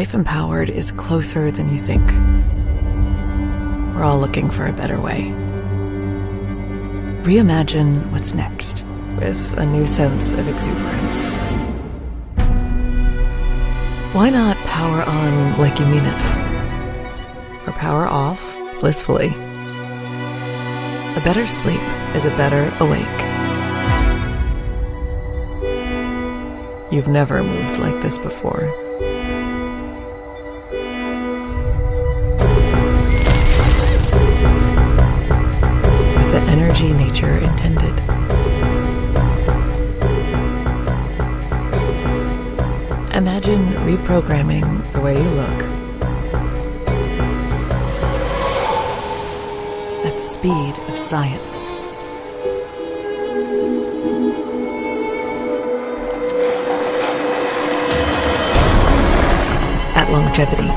life empowered is closer than you think. We're all looking for a better way. Reimagine what's next with a new sense of exuberance. Why not power on like you mean it? Or power off blissfully? A better sleep is a better awake. You've never moved like this before. With the energy nature intended. Imagine reprogramming the way you look at the speed of science. At longevity.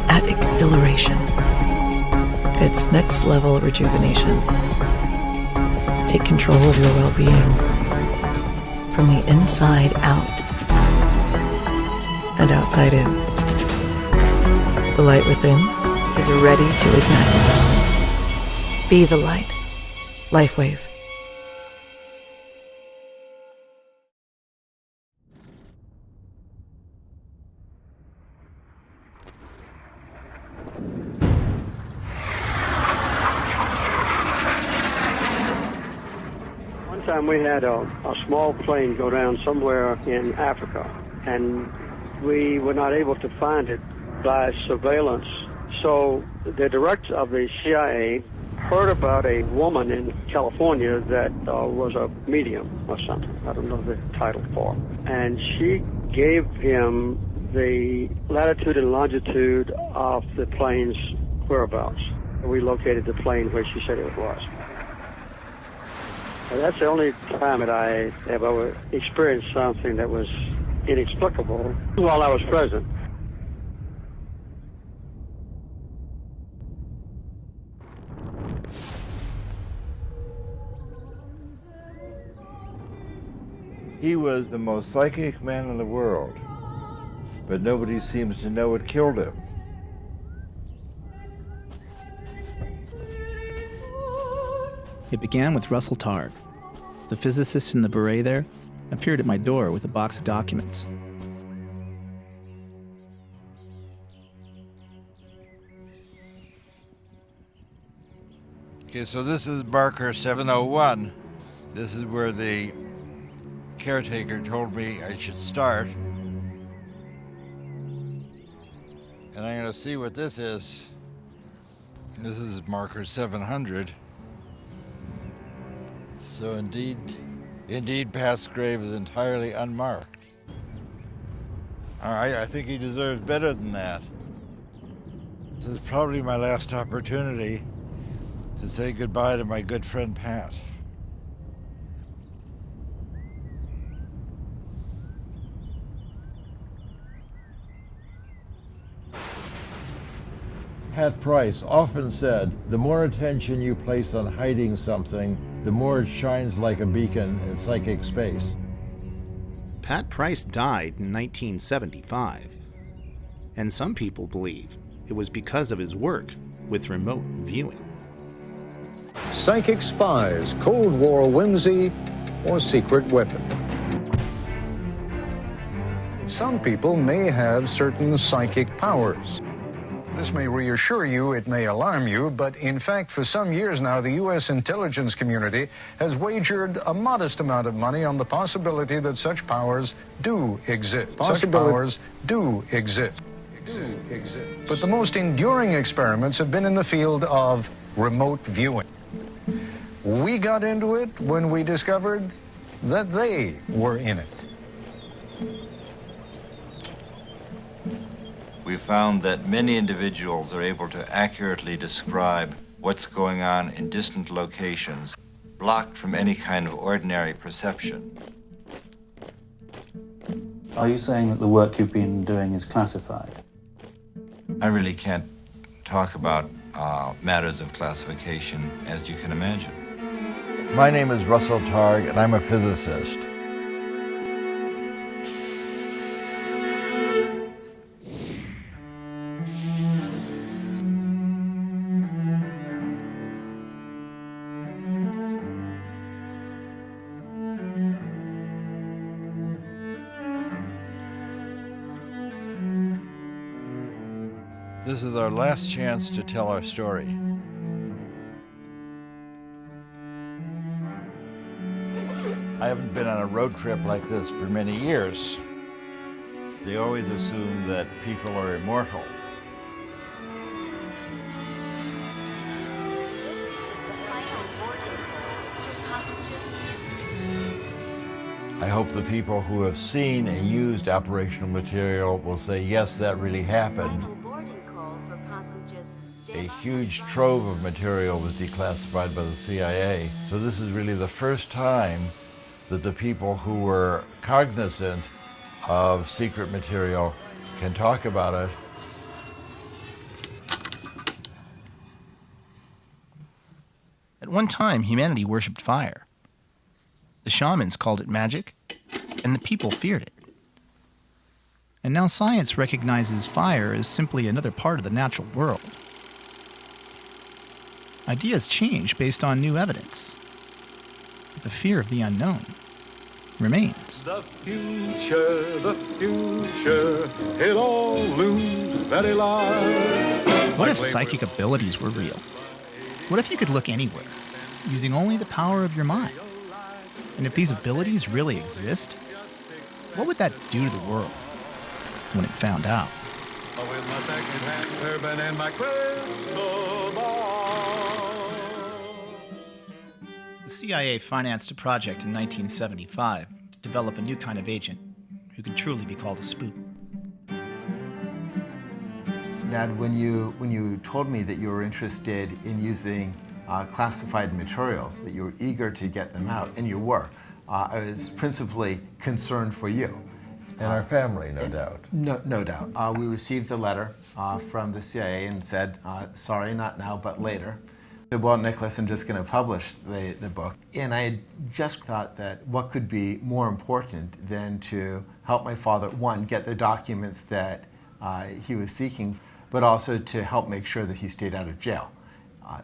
At exhilaration. It's next level rejuvenation. Take control of your well-being from the inside out and outside in. The light within is ready to ignite. Be the light. LifeWave. One time we had a small plane go down somewhere in Africa, and we were not able to find it by surveillance. So the director of the CIA heard about a woman in California that was a medium or something. I don't know the title for. And she gave him the latitude and longitude of the plane's whereabouts. We located the plane where she said it was. And that's the only time that I have ever experienced something that was inexplicable while I was present. He was the most psychic man in the world, but nobody seems to know what killed him. It began with Russell Targ. The physicist in the beret there appeared at my door with a box of documents. Okay, so this is marker 701. This is where the caretaker told me I should start. And I'm going to see what this is. This is marker 700. So indeed, Pat's grave is entirely unmarked. I think he deserves better than that. This is probably my last opportunity to say goodbye to my good friend Pat. Pat Price often said, the more attention you place on hiding something, the more it shines like a beacon in psychic space. Pat Price died in 1975, and some people believe it was because of his work with remote viewing. Psychic spies, Cold War whimsy, or secret weapon. Some people may have certain psychic powers. This may reassure you, it may alarm you, but in fact, for some years now, the U.S. intelligence community has wagered a modest amount of money on the possibility that such powers do exist. Such powers do exist. But the most enduring experiments have been in the field of remote viewing. We got into it when we discovered that they were in it. We found that many individuals are able to accurately describe what's going on in distant locations, blocked from any kind of ordinary perception. Are you saying that the work you've been doing is classified? I really can't talk about matters of classification, as you can imagine. My name is Russell Targ, and I'm a physicist. This is our last chance to tell our story. I haven't been on a road trip like this for many years. They always assume that people are immortal. This is the final boarding call for passengers. I hope the people who have seen and used operational material will say, yes, that really happened. Final boarding call for passengers. A huge trove of material was declassified by the CIA. So this is really the first time that the people who were cognizant of secret material can talk about it. At one time, humanity worshipped fire. The shamans called it magic, and the people feared it. And now science recognizes fire as simply another part of the natural world. Ideas change based on new evidence, but the fear of the unknown remains. The future, it all looms very large. What if psychic abilities were real? What if you could look anywhere, using only the power of your mind? And if these abilities really exist, what would that do to the world when it found out? With my second-hand turban and my crystal ball. The CIA financed a project in 1975 to develop a new kind of agent who could truly be called a spook. Dad, when you told me that you were interested in using classified materials, that you were eager to get them out, and you were, I was principally concerned for you. And our family, no doubt. No doubt. We received a letter from the CIA and said, sorry, not now, but later. I said, well, Nicholas, I'm just going to publish the book. And I had just thought that what could be more important than to help my father, one, get the documents that he was seeking, but also to help make sure that he stayed out of jail.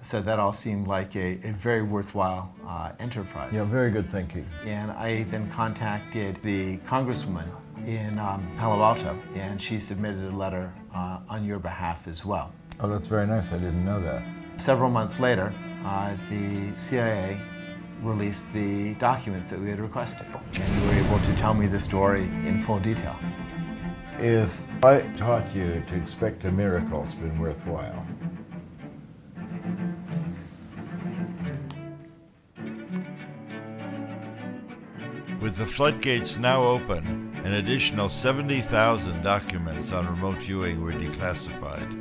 So that all seemed like a very worthwhile enterprise. Yeah, very good thinking. And I then contacted the congresswoman in Palo Alto, and she submitted a letter on your behalf as well. Oh, that's very nice. I didn't know that. Several months later, the CIA released the documents that we had requested, and you were able to tell me the story in full detail. If I taught you to expect a miracle, it's been worthwhile. With the floodgates now open, an additional 70,000 documents on remote viewing were declassified.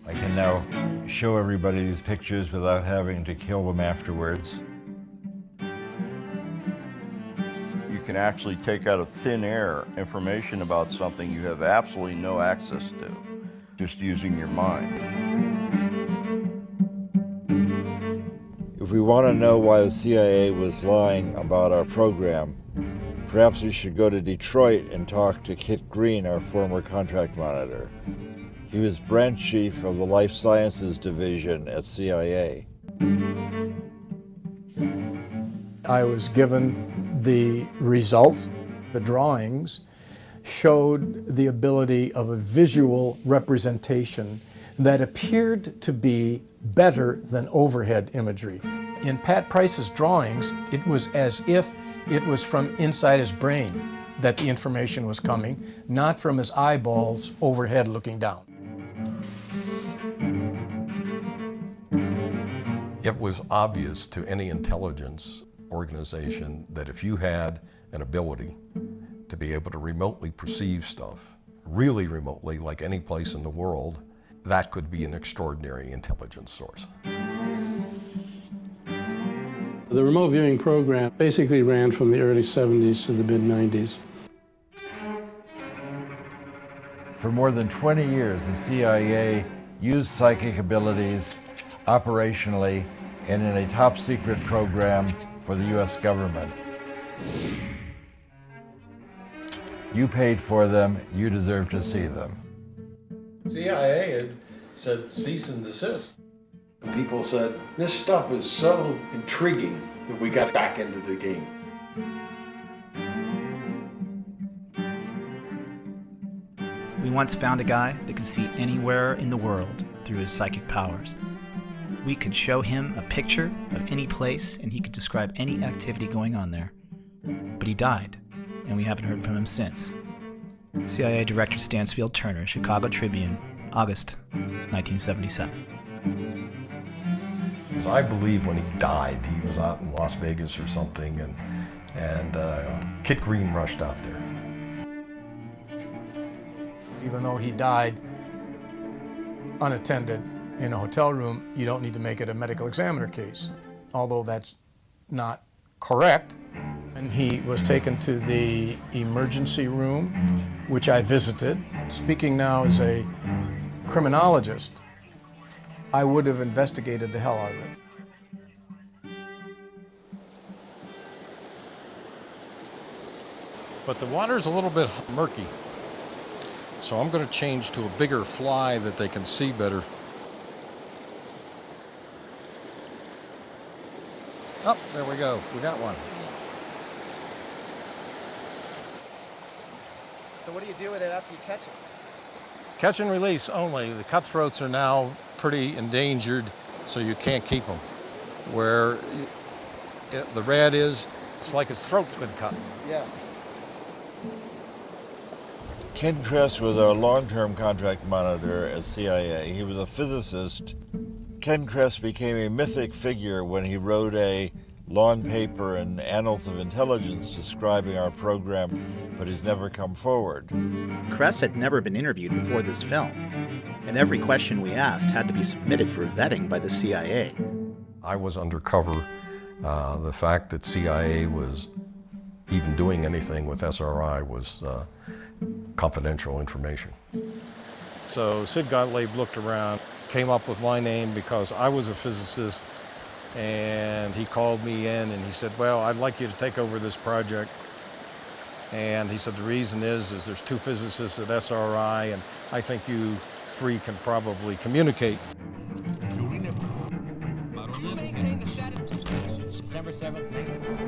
I can now show everybody these pictures without having to kill them afterwards. You can actually take out of thin air information about something you have absolutely no access to, just using your mind. If we want to know why the CIA was lying about our program, perhaps we should go to Detroit and talk to Kit Green, our former contract monitor. He was branch chief of the Life Sciences Division at CIA. I was given the results. The drawings showed the ability of a visual representation that appeared to be better than overhead imagery. In Pat Price's drawings, it was as if it was from inside his brain that the information was coming, not from his eyeballs overhead looking down. It was obvious to any intelligence organization that if you had an ability to be able to remotely perceive stuff, really remotely, like any place in the world, that could be an extraordinary intelligence source. The remote viewing program basically ran from the early 70s to the mid-90s. For more than 20 years, the CIA used psychic abilities operationally and in a top secret program for the US government. You paid for them, you deserve to see them. CIA had said cease and desist. And people said, this stuff is so intriguing that we got back into the game. We once found a guy that could see anywhere in the world through his psychic powers. We could show him a picture of any place and he could describe any activity going on there. But he died, and we haven't heard from him since. CIA Director Stansfield Turner, Chicago Tribune, August 1977. I believe when he died, he was out in Las Vegas or something, and Kit Green rushed out there. Even though he died unattended in a hotel room, you don't need to make it a medical examiner case, although that's not correct. And he was taken to the emergency room, which I visited. Speaking now as a criminologist, I would have investigated the hell out of it. But the water's a little bit murky, so I'm going to change to a bigger fly that they can see better. Oh, there we go. We got one. So what do you do with it after you catch it? Catch and release only. The cutthroats are now pretty endangered, so you can't keep them. Where the red is, it's like his throat's been cut. Yeah. Ken Kress was our long-term contract monitor at CIA. He was a physicist. Ken Kress became a mythic figure when he wrote a long paper in Annals of Intelligence describing our program, but he's never come forward. Kress had never been interviewed before this film, and every question we asked had to be submitted for vetting by the CIA. I was undercover. The fact that CIA was even doing anything with SRI was confidential information. So Sid Gottlieb looked around, came up with my name because I was a physicist, and he called me in and he said, well, I'd like you to take over this project. And he said, the reason is there's two physicists at SRI, and I think you three can probably communicate.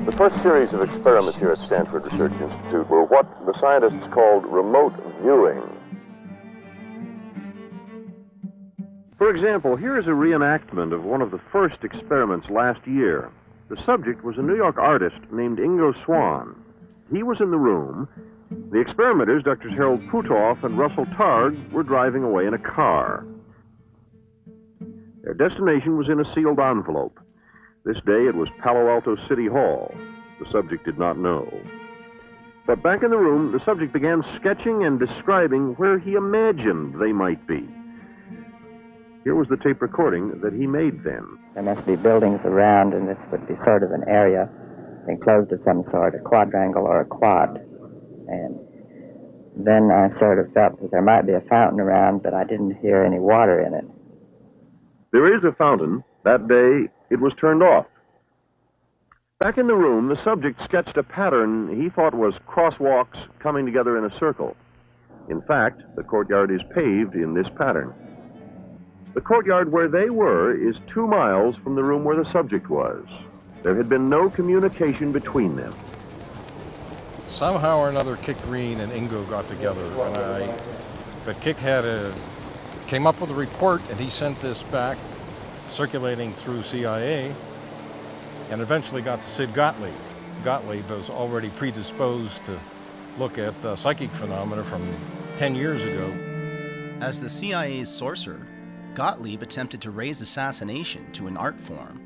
The first series of experiments here at Stanford Research Institute were what the scientists called remote viewing. For example, here is a reenactment of one of the first experiments last year. The subject was a New York artist named Ingo Swann. He was in the room. The experimenters, Drs. Harold Putoff and Russell Targ, were driving away in a car. Their destination was in a sealed envelope. This day it was Palo Alto City Hall. The subject did not know. But back in the room, the subject began sketching and describing where he imagined they might be. Here was the tape recording that he made then. There must be buildings around, and this would be sort of an area enclosed of some sort, a quadrangle or a quad. And then I sort of felt that there might be a fountain around, but I didn't hear any water in it. There is a fountain. That day, it was turned off. Back in the room, the subject sketched a pattern he thought was crosswalks coming together in a circle. In fact, the courtyard is paved in this pattern. The courtyard where they were is 2 miles from the room where the subject was. There had been no communication between them. Somehow or another, Kit Green and Ingo got together, but Kit came up with a report, and he sent this back, circulating through CIA, and eventually got to Sid Gottlieb. Gottlieb was already predisposed to look at psychic phenomena from 10 years ago. As the CIA's sorcerer, Gottlieb attempted to raise assassination to an art form.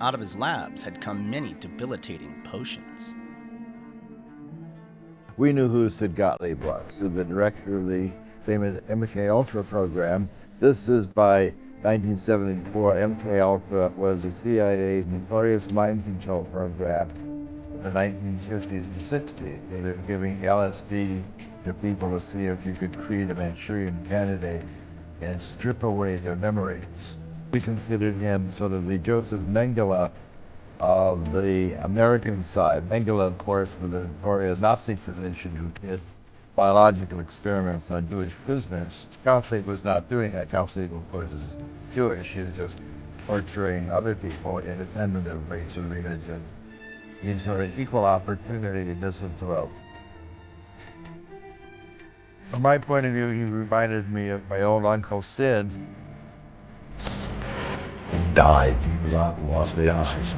Out of his labs had come many debilitating potions. We knew who Sid Gottlieb was, the director of the famous MK Ultra program. This is by 1974. MK Ultra was the CIA's notorious mind control program in the 1950s and 60s. They were giving LSD to people to see if you could create a Manchurian candidate and strip away their memories. We considered him sort of the Joseph Mengele of the American side. Mengele, of course, was the notorious Nazi physician who did biological experiments on Jewish prisoners. Gottlieb was not doing that. Gottlieb, of course, is Jewish. He was just torturing other people independent of race or religion. He's sort of equal opportunity in this as well. From my point of view, he reminded me of my own Uncle Sid. Died. He was on Las Vegas.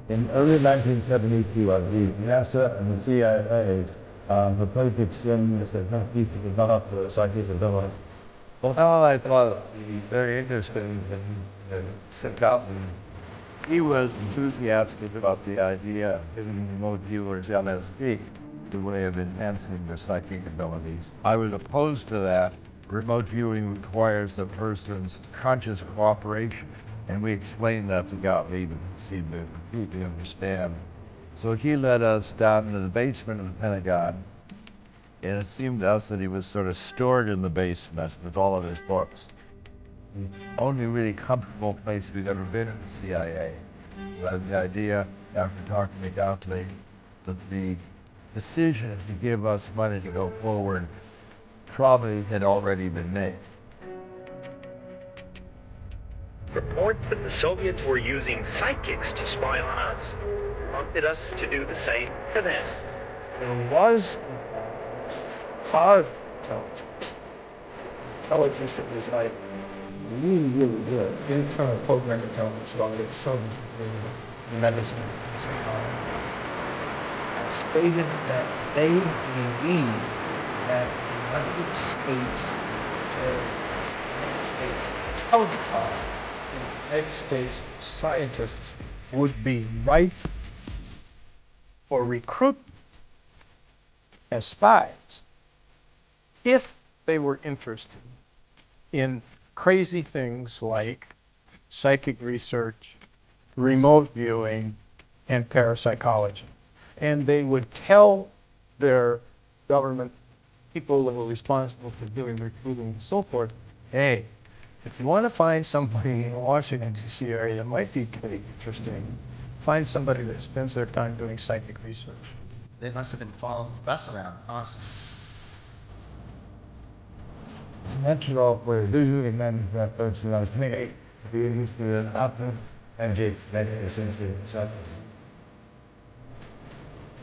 In early 1972, I believe, NASA and the CIA, the public experiments that helped people develop the psychic ability. Well, now I thought it would be very interesting and sit out, and he was enthusiastic about the idea of giving remote viewers LSD, the way of enhancing their psychic abilities. I was opposed to that. Remote viewing requires the person's conscious cooperation, and we explained that to Gottlieb, and he seemed to completely understand. So he led us down into the basement of the Pentagon, and it seemed to us that he was sort of stored in the basement with all of his books. The only really comfortable place we've ever been in the CIA. But the idea, after talking to Gottlieb, that the decision to give us money to go forward probably had already been made. Reports that the Soviets were using psychics to spy on us prompted us to do the same to them. There was cloud intelligence that was like really good. Internal program intelligence, like some medicine. Stated that they believe that the United States intelligence and the United States scientists would be rife for recruitment as spies if they were interested in crazy things like psychic research, remote viewing, and parapsychology. And they would tell their government people that were responsible for doing recruiting and so forth, hey, if you want to find somebody in the Washington, D.C. area that might be pretty interesting, find somebody that spends their time doing psychic research. They must have been following us around. Awesome. Natural for usually manufacturers are made to use to happen and that essentially such.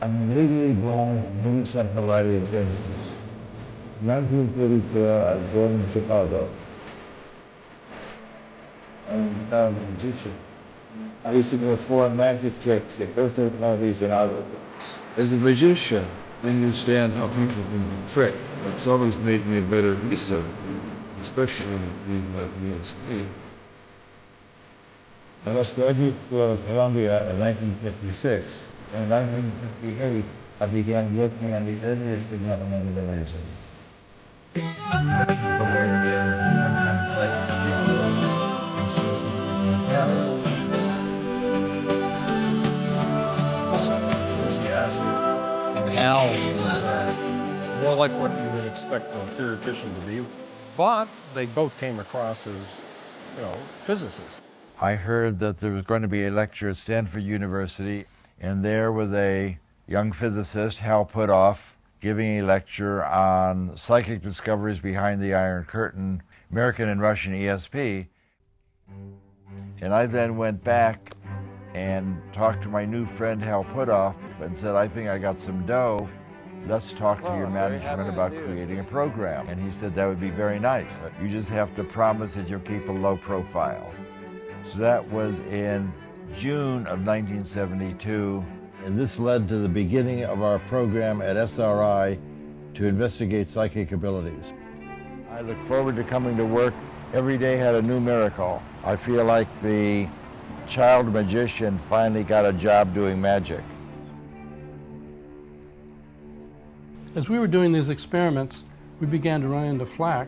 I'm legally born in Cincinnati, Kansas. 1932, I was born in Chicago. I'm a magician. I used to perform magic tricks at personalities and others. As a magician, I understand how people can be tricked. It's always made me a better researcher, especially in the ESP. I was graduate from Columbia in 1956. In 1958, I began working on the earliest development of the laser. And Hal was more like what you would expect a theoretician to be. But they both came across as, physicists. I heard that there was going to be a lecture at Stanford University, and there was a young physicist, Hal Puthoff, giving a lecture on psychic discoveries behind the Iron Curtain, American and Russian ESP. And I then went back and talked to my new friend Hal Puthoff and said, I think I got some dough. Let's talk to your management about creating a program. And he said, that would be very nice. You just have to promise that you'll keep a low profile. So that was in June of 1972. And this led to the beginning of our program at SRI to investigate psychic abilities. I look forward to coming to work. Every day had a new miracle. I feel like the child magician finally got a job doing magic. As we were doing these experiments, we began to run into flack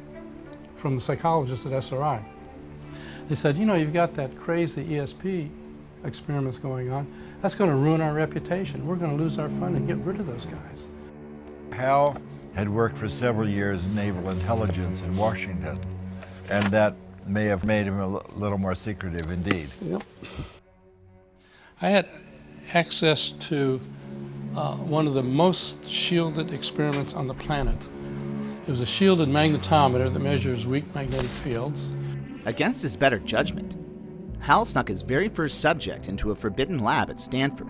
from the psychologists at SRI. They said, you've got that crazy ESP experiments going on. That's going to ruin our reputation. We're going to lose our fund and get rid of those guys. Hal had worked for several years in naval intelligence in Washington, and that may have made him a little more secretive indeed. Yep. I had access to one of the most shielded experiments on the planet. It was a shielded magnetometer that measures weak magnetic fields. Against his better judgment, Hal snuck his very first subject into a forbidden lab at Stanford.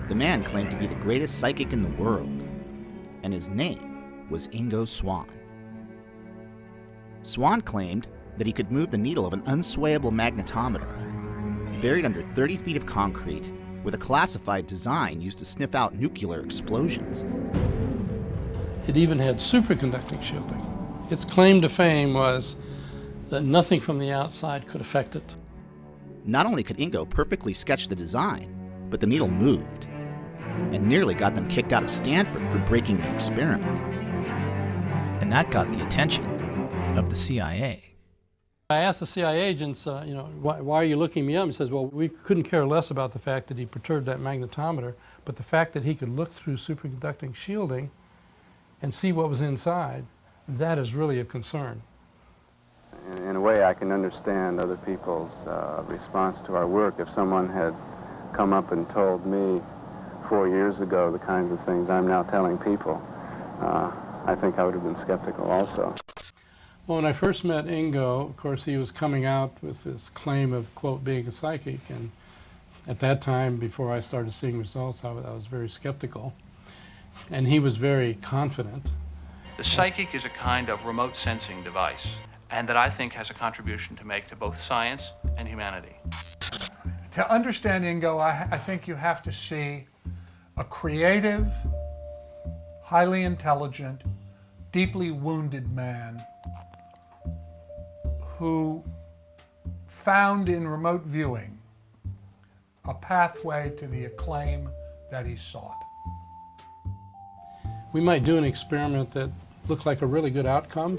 The man claimed to be the greatest psychic in the world. and his name was Ingo Swann. Swann claimed that he could move the needle of an unswayable magnetometer, buried under 30 feet of concrete, with a classified design used to sniff out nuclear explosions. It even had superconducting shielding. Its claim to fame was that nothing from the outside could affect it. Not only could Ingo perfectly sketch the design, but the needle moved, and nearly got them kicked out of Stanford for breaking the experiment. And that got the attention of the CIA. I asked the CIA agents, why are you looking me up? He says, well, we couldn't care less about the fact that he perturbed that magnetometer, but the fact that he could look through superconducting shielding and see what was inside, that is really a concern. In a way, I can understand other people's response to our work. If someone had come up and told me 4 years ago the kinds of things I'm now telling people, I think I would have been skeptical also. Well, when I first met Ingo, of course, he was coming out with this claim of, quote, being a psychic. And at that time, before I started seeing results, I was very skeptical. And he was very confident. The psychic is a kind of remote sensing device, and that I think has a contribution to make to both science and humanity. To understand Ingo, I think you have to see a creative, highly intelligent, deeply wounded man who found in remote viewing a pathway to the acclaim that he sought. We might do an experiment that looked like a really good outcome,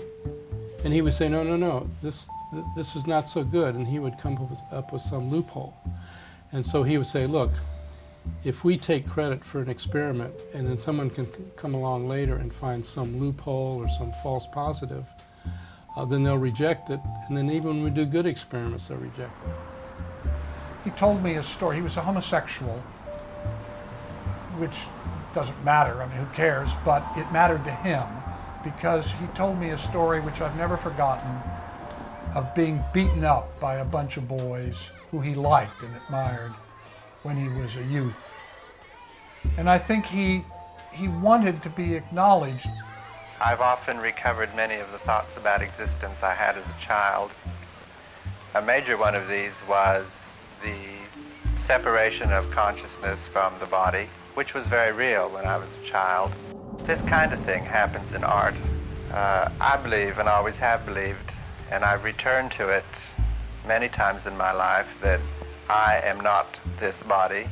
and he would say, no, this is not so good, and he would come up with some loophole. And so he would say, look, if we take credit for an experiment and then someone can come along later and find some loophole or some false positive, then they'll reject it, and then even when we do good experiments, they'll reject it. He told me a story. He was a homosexual, which doesn't matter, I mean, who cares, but it mattered to him because he told me a story which I've never forgotten of being beaten up by a bunch of boys who he liked and admired when he was a youth. And I think he wanted to be acknowledged. I've often recovered many of the thoughts about existence I had as a child. A major one of these was the separation of consciousness from the body, which was very real when I was a child. This kind of thing happens in art. I believe, and always have believed, and I've returned to it many times in my life, that I am not this body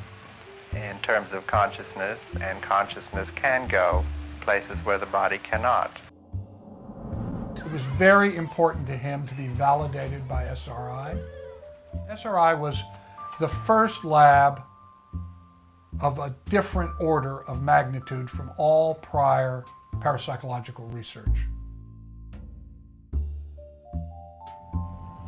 in terms of consciousness, and consciousness can go places where the body cannot. It was very important to him to be validated by SRI. SRI was the first lab of a different order of magnitude from all prior parapsychological research.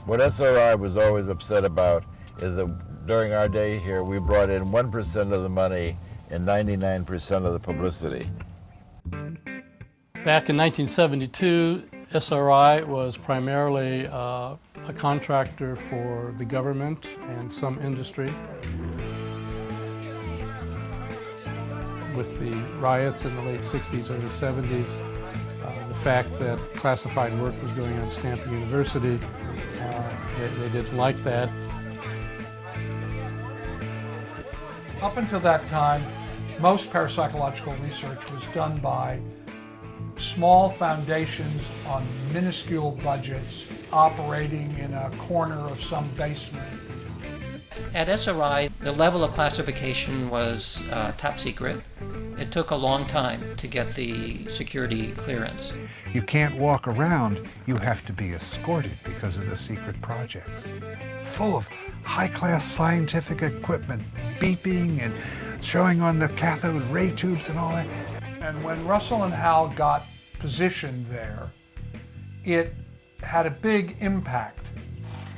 What SRI was always upset about is that during our day here, we brought in 1% of the money and 99% of the publicity. Back in 1972, SRI was primarily a contractor for the government and some industry. With the riots in the late 60s, early 70s, the fact that classified work was going on at Stanford University, they didn't like that. Up until that time, most parapsychological research was done by small foundations on minuscule budgets operating in a corner of some basement. At SRI, the level of classification was top secret. It took a long time to get the security clearance. You can't walk around, you have to be escorted because of the secret projects. Full of high-class scientific equipment, beeping and showing on the cathode ray tubes and all that. And when Russell and Hal got positioned there, it had a big impact.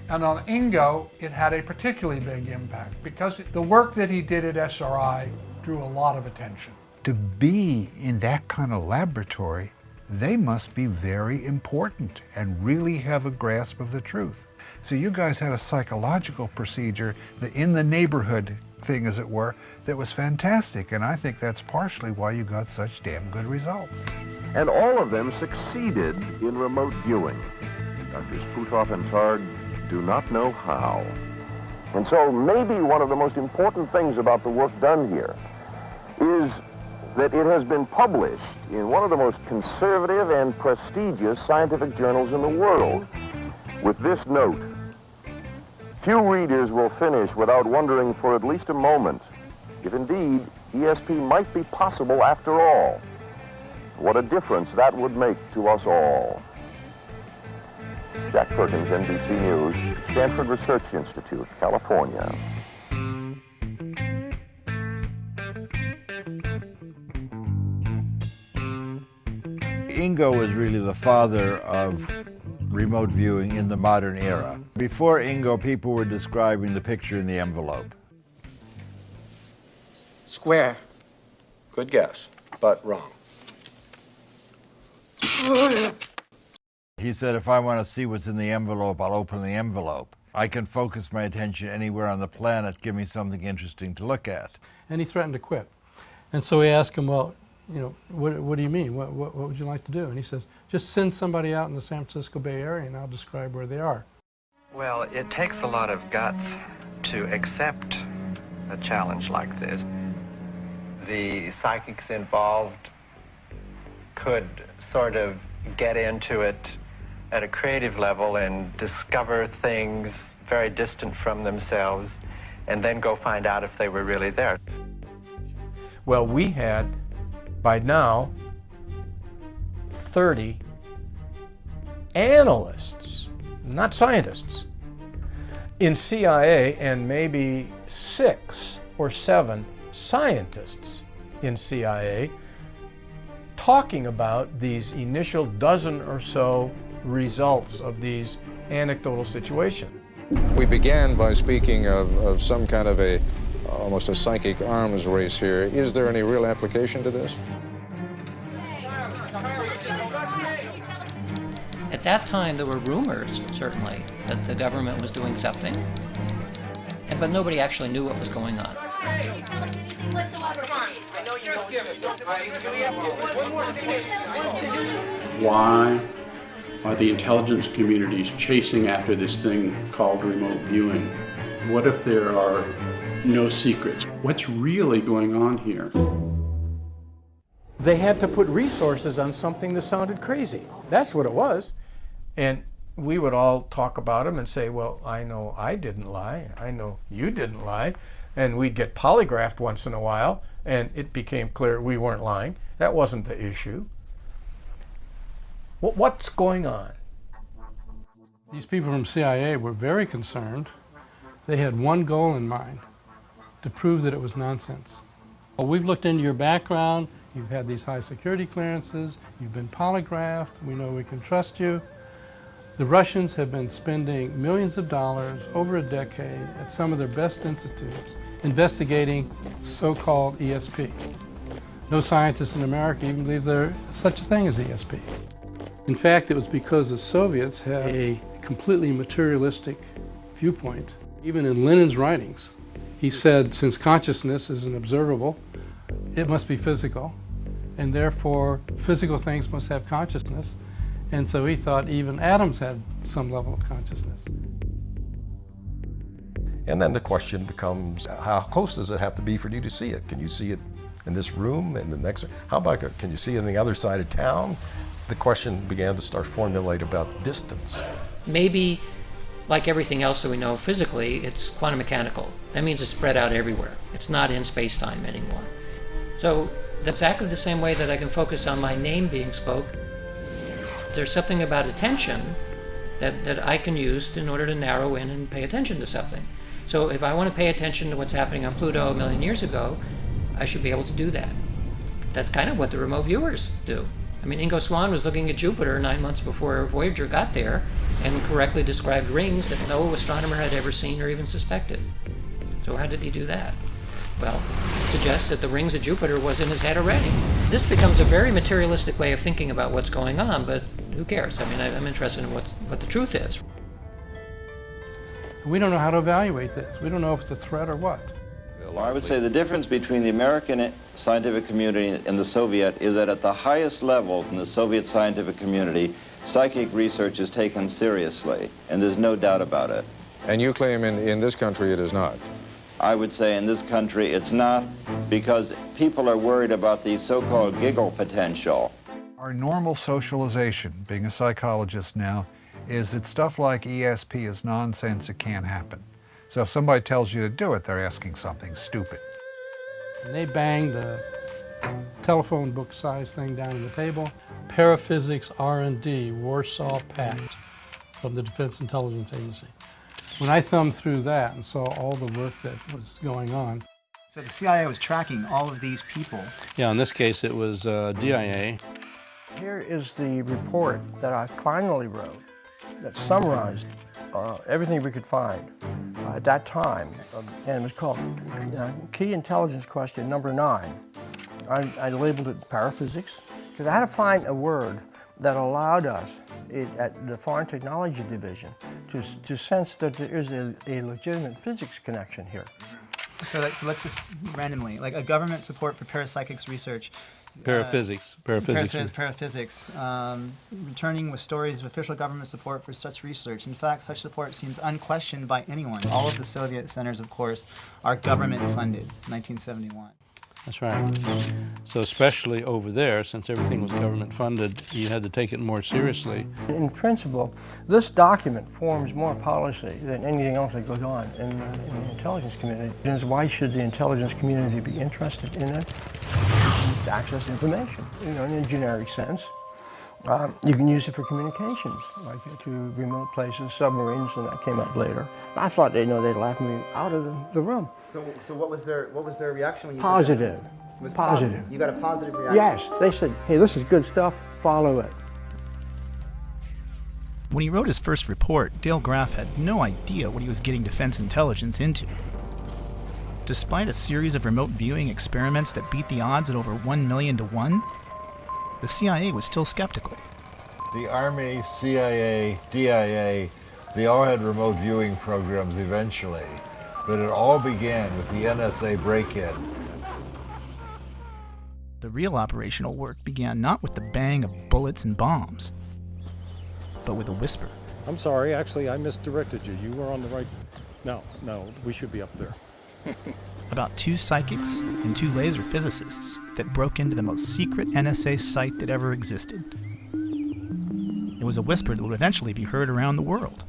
And on Ingo, it had a particularly big impact because the work that he did at SRI drew a lot of attention. To be in that kind of laboratory, they must be very important and really have a grasp of the truth. So you guys had a psychological procedure that in the neighborhood thing, as it were, that was fantastic. And I think that's partially why you got such damn good results. And all of them succeeded in remote viewing. Drs. Puthoff and Targ do not know how. And so maybe one of the most important things about the work done here is that it has been published in one of the most conservative and prestigious scientific journals in the world, with this note: few readers will finish without wondering for at least a moment if indeed ESP might be possible after all. What a difference that would make to us all. Jack Perkins, NBC News, Stanford Research Institute, California. Ingo was really the father of remote viewing in the modern era. Before Ingo, people were describing the picture in the envelope. Square. Good guess, but wrong. He said, if I want to see what's in the envelope, I'll open the envelope. I can focus my attention anywhere on the planet, give me something interesting to look at. And he threatened to quit. And so we asked him, well, you know, what do you mean? What would you like to do? And he says, just send somebody out in the San Francisco Bay Area and I'll describe where they are. Well, it takes a lot of guts to accept a challenge like this. The psychics involved could sort of get into it at a creative level and discover things very distant from themselves and then go find out if they were really there. Well, we had, by now, 30 analysts, not scientists, in CIA, and maybe 6 or 7 scientists in CIA talking about these initial dozen or so results of these anecdotal situations. We began by speaking of some kind of almost a psychic arms race here. Is there any real application to this? At that time, there were rumors, certainly, that the government was doing something, but nobody actually knew what was going on. Why are the intelligence communities chasing after this thing called remote viewing? What if there are no secrets? What's really going on here? They had to put resources on something that sounded crazy. That's what it was. And we would all talk about them and say, well, I know I didn't lie. I know you didn't lie. And we'd get polygraphed once in a while, and it became clear we weren't lying. That wasn't the issue. What's going on? These people from CIA were very concerned. They had one goal in mind, to prove that it was nonsense. Well, we've looked into your background. You've had these high security clearances. You've been polygraphed. We know we can trust you. The Russians have been spending millions of dollars over a decade at some of their best institutes investigating so-called ESP. No scientists in America even believe there's such a thing as ESP. In fact, it was because the Soviets had a completely materialistic viewpoint. Even in Lenin's writings, he said, since consciousness isn't observable, it must be physical, and therefore physical things must have consciousness. And so he thought even atoms had some level of consciousness. And then the question becomes, how close does it have to be for you to see it? Can you see it in this room, in the next? How about, can you see it on the other side of town? The question began to start formulate about distance. Maybe, like everything else that we know physically, it's quantum mechanical. That means it's spread out everywhere. It's not in space-time anymore. So that's exactly the same way that I can focus on my name being spoke. There's something about attention that I can use in order to narrow in and pay attention to something. So if I want to pay attention to what's happening on Pluto a million years ago, I should be able to do that. That's kind of what the remote viewers do. I mean, Ingo Swann was looking at Jupiter 9 months before Voyager got there and correctly described rings that no astronomer had ever seen or even suspected. So how did he do that? Well, it suggests that the rings of Jupiter was in his head already. This becomes a very materialistic way of thinking about what's going on, but who cares? I mean, I'm interested in what the truth is. We don't know how to evaluate this. We don't know if it's a threat or what. I would say the difference between the American scientific community and the Soviet is that at the highest levels in the Soviet scientific community, psychic research is taken seriously, and there's no doubt about it. And you claim in this country it is not? I would say in this country it's not, because people are worried about the so-called giggle potential. Our normal socialization, being a psychologist now, is that stuff like ESP is nonsense, it can't happen. So if somebody tells you to do it, they're asking something stupid. And they banged a telephone book size thing down on the table. Paraphysics R&D, Warsaw Pact from the Defense Intelligence Agency. When I thumbed through that and saw all the work that was going on. So the CIA was tracking all of these people. Yeah, in this case it was DIA. Here is the report that I finally wrote that summarized everything we could find at that time. And it was called Key Intelligence Question number 9. I labeled it paraphysics because I had to find a word that allowed us at the Foreign Technology Division to sense that there is a legitimate physics connection here. So let's just randomly, like a government support for parapsychics research. Paraphysics. Paraphysics. Returning with stories of official government support for such research. In fact, such support seems unquestioned by anyone. All of the Soviet centers, of course, are government funded, 1971. That's right. So especially over there, since everything was government funded, you had to take it more seriously. In principle, this document forms more policy than anything else that goes on in the intelligence community. Why should the intelligence community be interested in it? Access information, in a generic sense. You can use it for communications, like to remote places, submarines, and that came up later. I thought they'd laugh me out of the room. So what was their reaction when you Positive. said that? It was positive. You got a positive reaction? Yes, they said, hey, this is good stuff, follow it. When he wrote his first report, Dale Graff had no idea what he was getting defense intelligence into. Despite a series of remote viewing experiments that beat the odds at over 1 million to 1, the CIA was still skeptical. The Army, CIA, DIA, they all had remote viewing programs eventually, but it all began with the NSA break-in. The real operational work began not with the bang of bullets and bombs, but with a whisper. I'm sorry, actually I misdirected you. You were on the right. No, we should be up there. About 2 psychics and 2 laser physicists that broke into the most secret NSA site that ever existed. It was a whisper that would eventually be heard around the world.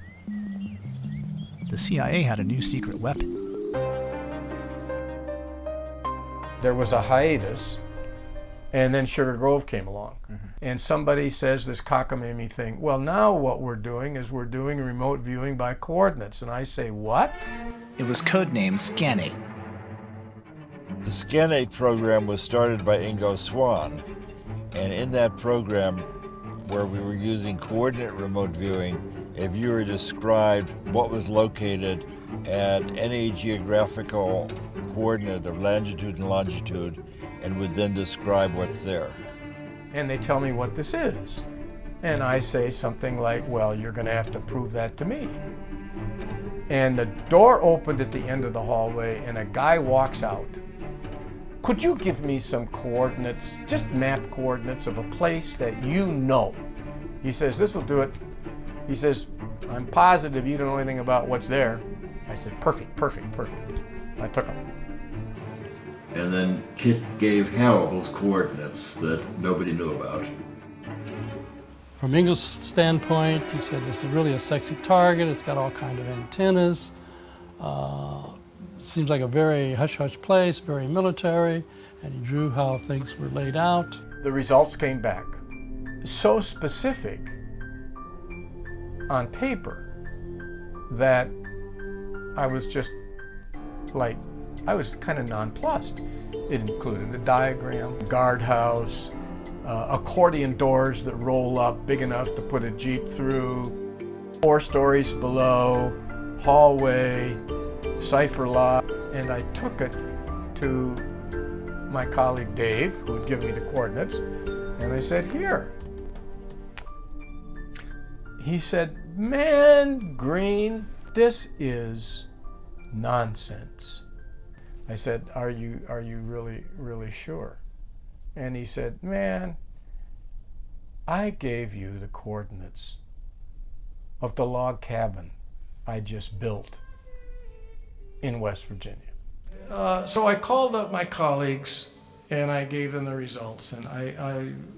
The CIA had a new secret weapon. There was a hiatus, and then Sugar Grove came along. And somebody says this cockamamie thing, well, now what we're doing is we're doing remote viewing by coordinates. And I say, what? It was codenamed Scanate. The Scanate program was started by Ingo Swann, and in that program, where we were using coordinate remote viewing, a viewer described what was located at any geographical coordinate of latitude and longitude, and would then describe what's there. And they tell me what this is. And I say something like, well, you're going to have to prove that to me. And the door opened at the end of the hallway, and a guy walks out. Could you give me some coordinates, just map coordinates of a place that you know? He says, this will do it. He says, I'm positive you don't know anything about what's there. I said, perfect. I took him. And then Kit gave Hal those coordinates that nobody knew about. From Ingo's standpoint, he said this is really a sexy target. It's got all kinds of antennas. Seems like a very hush-hush place, very military, and he drew how things were laid out. The results came back so specific on paper that I was just like, I was kind of nonplussed. It included a diagram, guardhouse, accordion doors that roll up big enough to put a Jeep through, 4 stories below, hallway, cipher lock, and I took it to my colleague Dave, who had given me the coordinates, and I said, here. He said, man, Green, this is nonsense. I said, are you really, really sure? And he said, man, I gave you the coordinates of the log cabin I just built in West Virginia. So I called up my colleagues and I gave them the results, and I'm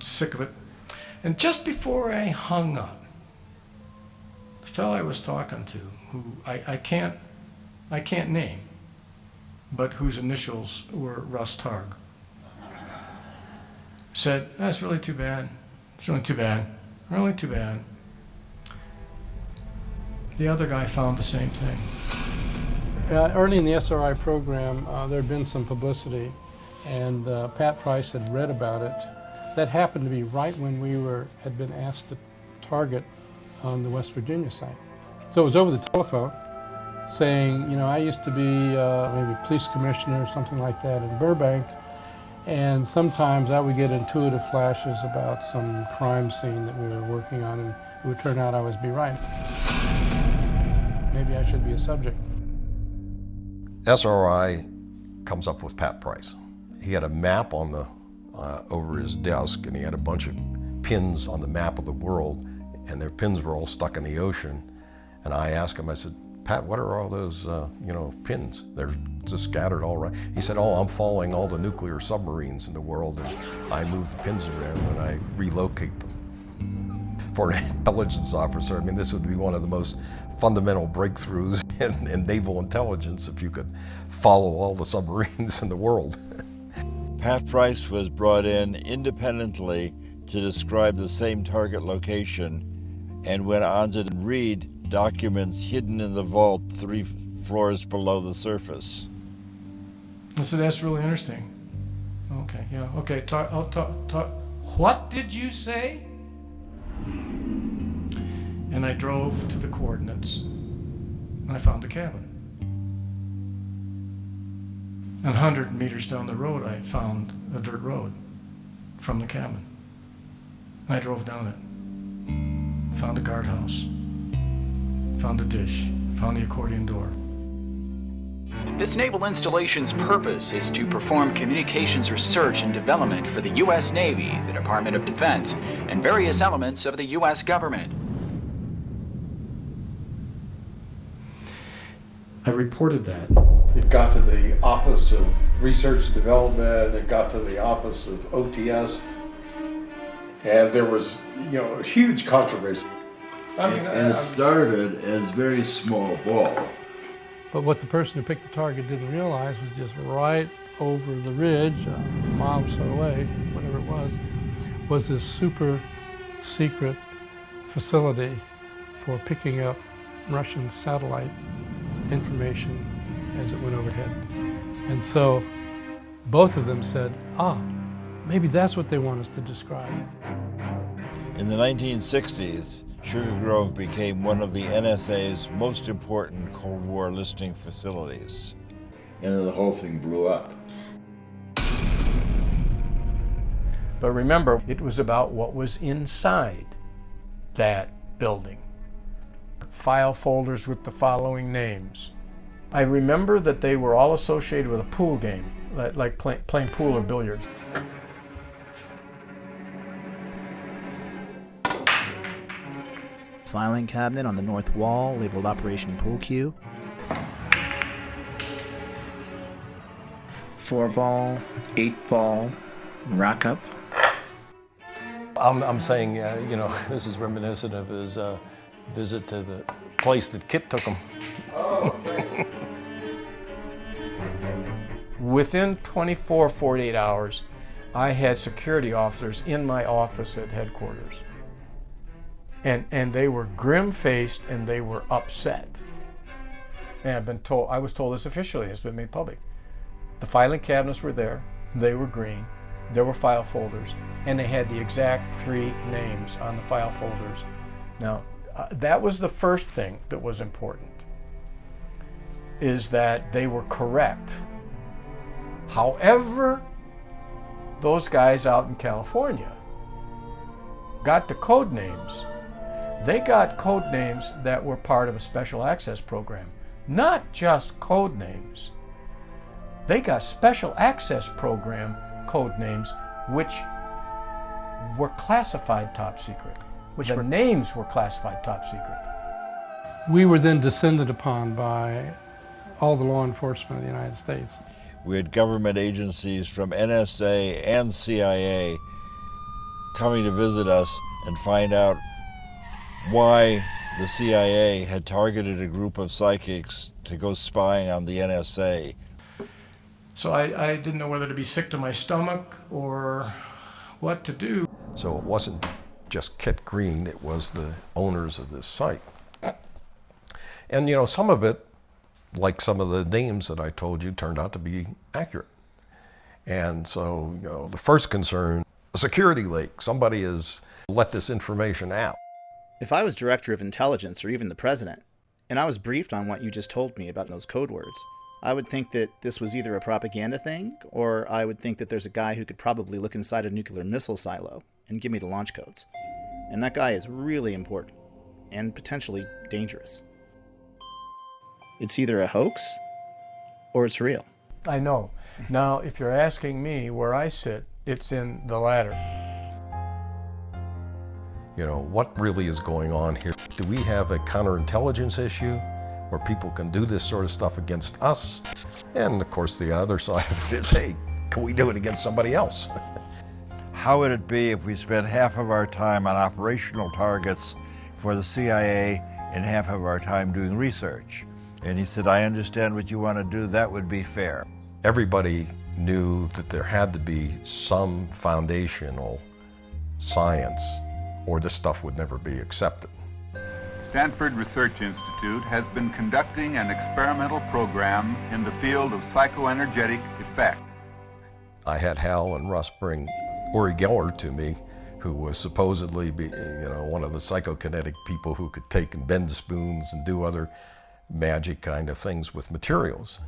sick of it. And just before I hung up, the fellow I was talking to, who I can't name, but whose initials were Russ Targ, said, "That's really too bad. It's really too bad. Really too bad." The other guy found the same thing. Early in the SRI program, there had been some publicity, and Pat Price had read about it. That happened to be right when we had been asked to target on the West Virginia site. So it was over the telephone, saying, you know, I used to be maybe police commissioner or something like that in Burbank, and sometimes I would get intuitive flashes about some crime scene that we were working on, and it would turn out I would be right. Maybe I should be a subject. SRI comes up with Pat Price. He had a map on the over his desk, and he had a bunch of pins on the map of the world, and their pins were all stuck in the ocean. And I asked him, I said, "Pat, what are all those pins? They're just scattered all right." He said, "Oh, I'm following all the nuclear submarines in the world, and I move the pins around and I relocate them." For an intelligence officer, I mean, this would be one of the most fundamental breakthroughs in naval intelligence if you could follow all the submarines in the world. Pat Price was brought in independently to describe the same target location and went on to read documents hidden in the vault 3 floors below the surface. I said, "That's really interesting." Okay, yeah, okay, I'll talk. What did you say? And I drove to the coordinates, and I found the cabin. And 100 meters down the road, I found a dirt road from the cabin. And I drove down it, found a guardhouse, found a dish, found the accordion door. This naval installation's purpose is to perform communications research and development for the U.S. Navy, the Department of Defense, and various elements of the U.S. government. I reported that. It got to the Office of Research and Development, it got to the Office of OTS, and there was, a huge controversy. And it started as very small ball. But what the person who picked the target didn't realize was just right over the ridge, a mile or so away, whatever it was this super secret facility for picking up Russian satellite information as it went overhead. And so both of them said, maybe that's what they want us to describe. In the 1960s, Sugar Grove became one of the NSA's most important Cold War listening facilities. And then the whole thing blew up. But remember, it was about what was inside that building. File folders with the following names. I remember that they were all associated with a pool game, like playing pool or billiards. Filing cabinet on the north wall labeled Operation Pool Cue. 4-ball, 8-ball, rack up. I'm saying, this is reminiscent of his visit to the place that Kit took him. Within 48 hours, I had security officers in my office at headquarters. And they were grim-faced and they were upset. And I was told this officially, it's been made public. The filing cabinets were there, they were green, there were file folders, and they had the exact 3 names on the file folders. Now, that was the first thing that was important, is that they were correct. However, those guys out in California got the code names. They got code names that were part of a special access program, not just code names. They got special access program code names which were classified top secret. The names were classified top secret. We were then descended upon by all the law enforcement of the United States. We had government agencies from NSA and CIA coming to visit us and find out why the CIA had targeted a group of psychics to go spying on the NSA. So I didn't know whether to be sick to my stomach or what to do. So it wasn't just Kit Green, it was the owners of this site. And you know, some of it, like some of the names that I told you, turned out to be accurate. And so, you know, the first concern, a security leak. Somebody has let this information out. If I was director of intelligence or even the president, and I was briefed on what you just told me about those code words, I would think that this was either a propaganda thing, or I would think that there's a guy who could probably look inside a nuclear missile silo and give me the launch codes. And that guy is really important, and potentially dangerous. It's either a hoax, or it's real. I know. Now, if you're asking me where I sit, it's in the latter. You know, what really is going on here? Do we have a counterintelligence issue where people can do this sort of stuff against us? And of course, the other side of it is, hey, can we do it against somebody else? How would it be if we spent half of our time on operational targets for the CIA and half of our time doing research? And he said, I understand what you want to do. That would be fair. Everybody knew that there had to be some foundational science or this stuff would never be accepted. Stanford Research Institute has been conducting an experimental program in the field of psychoenergetic effect. I had Hal and Russ bring Uri Geller to me, who was supposedly one of the psychokinetic people who could take and bend spoons and do other magic kind of things with materials.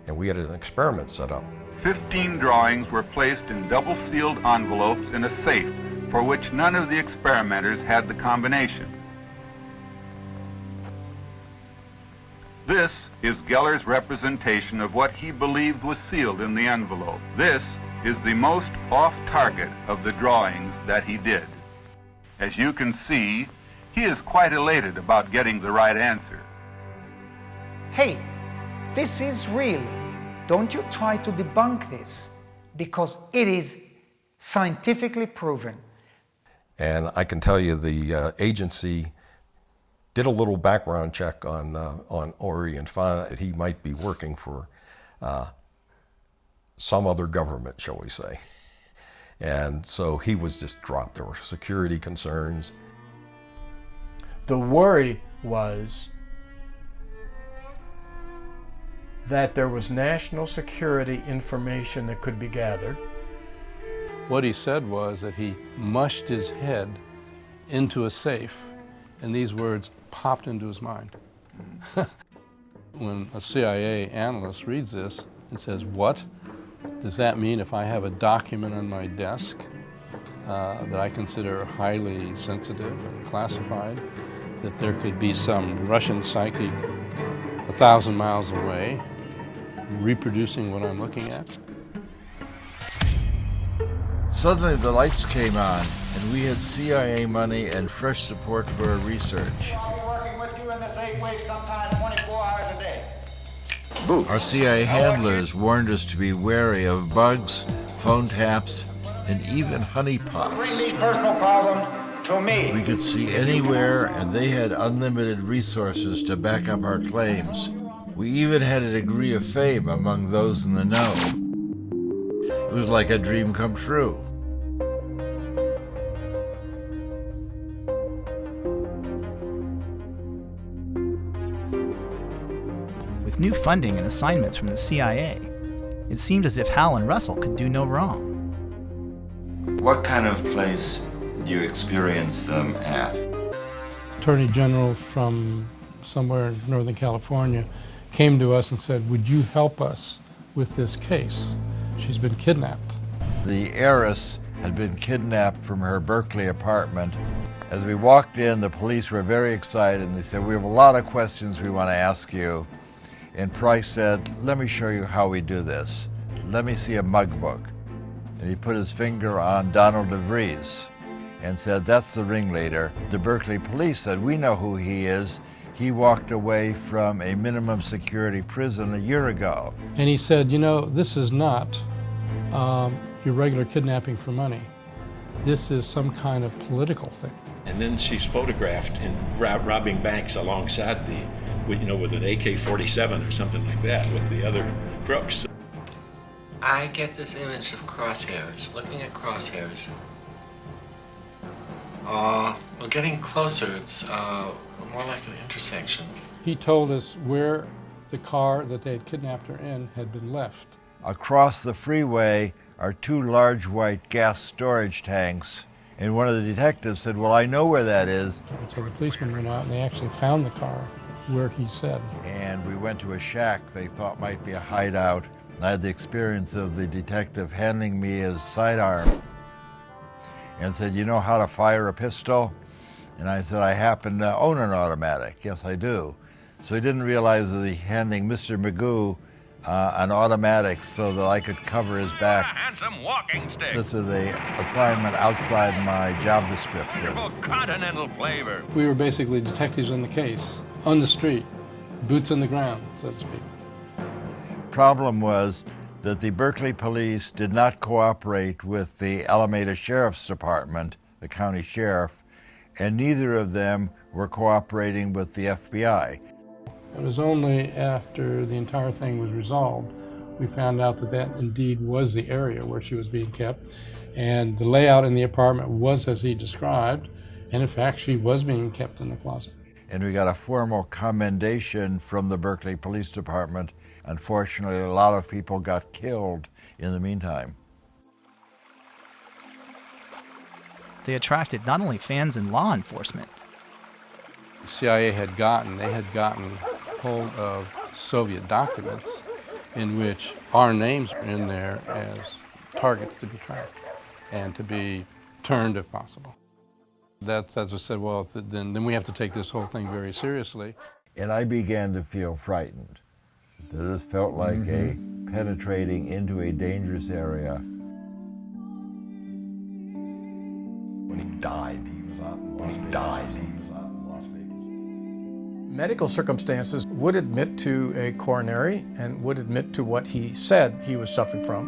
And we had an experiment set up. 15 drawings were placed in double-sealed envelopes in a safe for which none of the experimenters had the combination. This is Geller's representation of what he believed was sealed in the envelope. This is the most off-target of the drawings that he did. As you can see, he is quite elated about getting the right answer. Hey, this is real. Don't you try to debunk this, because it is scientifically proven. And I can tell you the agency did a little background check on Uri and found that he might be working for some other government, shall we say. And so he was just dropped. There were security concerns. The worry was that there was national security information that could be gathered. What he said was that he mushed his head into a safe, and these words popped into his mind. When a CIA analyst reads this and says, what? Does that mean if I have a document on my desk that I consider highly sensitive and classified, that there could be some Russian psychic 1,000 miles away reproducing what I'm looking at? Suddenly the lights came on, and we had CIA money and fresh support for our research. Our CIA handlers warned us to be wary of bugs, phone taps, and even honeypots. Bring these personal problems to me. We could see anywhere, and they had unlimited resources to back up our claims. We even had a degree of fame among those in the know. It was like a dream come true. With new funding and assignments from the CIA, it seemed as if Hal and Russell could do no wrong. What kind of place did you experience them at? Attorney General from somewhere in Northern California came to us and said, would you help us with this case? She's been kidnapped. The heiress had been kidnapped from her Berkeley apartment As we walked in, the police were very excited, and they said, "We have a lot of questions we want to ask you." And Price said, "Let me show you how we do this. Let me see a mug book." And he put his finger on Donald DeVries and said, "That's the ringleader." The Berkeley police said, "We know who he is. He walked away from a minimum security prison a year ago." And he said, "You know, this is not your regular kidnapping for money. This is some kind of political thing." And then she's photographed in robbing banks alongside with an AK-47 or something like that with the other crooks. I get this image of crosshairs, looking at crosshairs. Well, getting closer, it's more like an intersection. He told us where the car that they had kidnapped her in had been left. Across the freeway are two large white gas storage tanks. And one of the detectives said, "Well, I know where that is." So the policemen went out and they actually found the car where he said. And we went to a shack they thought might be a hideout. I had the experience of the detective handing me his sidearm and said, "You know how to fire a pistol?" And I said, "I happen to own an automatic." "Yes, I do." So he didn't realize that he handing Mr. Magoo an automatic so that I could cover his back. Handsome walking stick. This is the assignment outside my job description. Continental flavor. We were basically detectives on the case, on the street, boots on the ground, so to speak. Problem was that the Berkeley police did not cooperate with the Alameda Sheriff's Department, the county sheriff, and neither of them were cooperating with the FBI. It was only after the entire thing was resolved we found out that that indeed was the area where she was being kept, and the layout in the apartment was as he described, and in fact she was being kept in the closet. And we got a formal commendation from the Berkeley Police Department. Unfortunately, a lot of people got killed in the meantime. They attracted not only fans in law enforcement. The CIA had gotten hold of Soviet documents in which our names were in there as targets to be tracked and to be turned if possible. That's as I said, well, then we have to take this whole thing very seriously. And I began to feel frightened. This felt like a penetrating into a dangerous area. When he died, he was out in Las Vegas. Medical circumstances would admit to a coronary and would admit to what he said he was suffering from,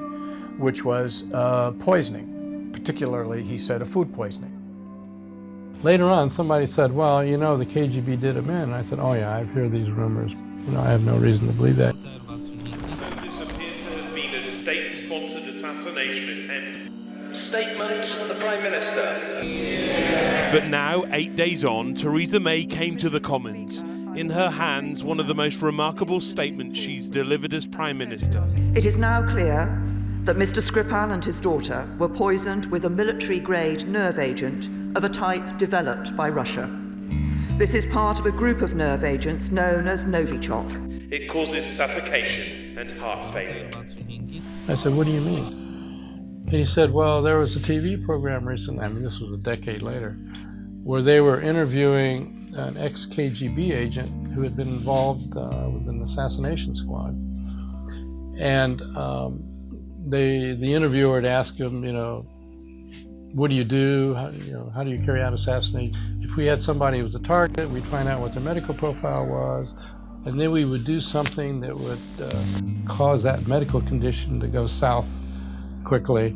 which was poisoning. Particularly, he said, a food poisoning. Later on, somebody said, "Well, you know, the KGB did him in." And I said, "Oh yeah, I've heard these rumors. You know, I have no reason to believe that." This appears to have been a state-sponsored assassination attempt. Statement of the Prime Minister. But now, 8 days on, Theresa May came to the Commons. In her hands, one of the most remarkable statements she's delivered as Prime Minister. It is now clear that Mr. Skripal and his daughter were poisoned with a military-grade nerve agent of a type developed by Russia. This is part of a group of nerve agents known as Novichok. It causes suffocation and heart failure. I said, "What do you mean?" And he said, "Well, there was a TV program recently," I mean, this was a decade later, where they were interviewing an ex-KGB agent who had been involved with an assassination squad. And the interviewer had asked him, you know, what do you do? How do you carry out assassination? If we had somebody who was a target, we'd find out what their medical profile was, and then we would do something that would cause that medical condition to go south quickly,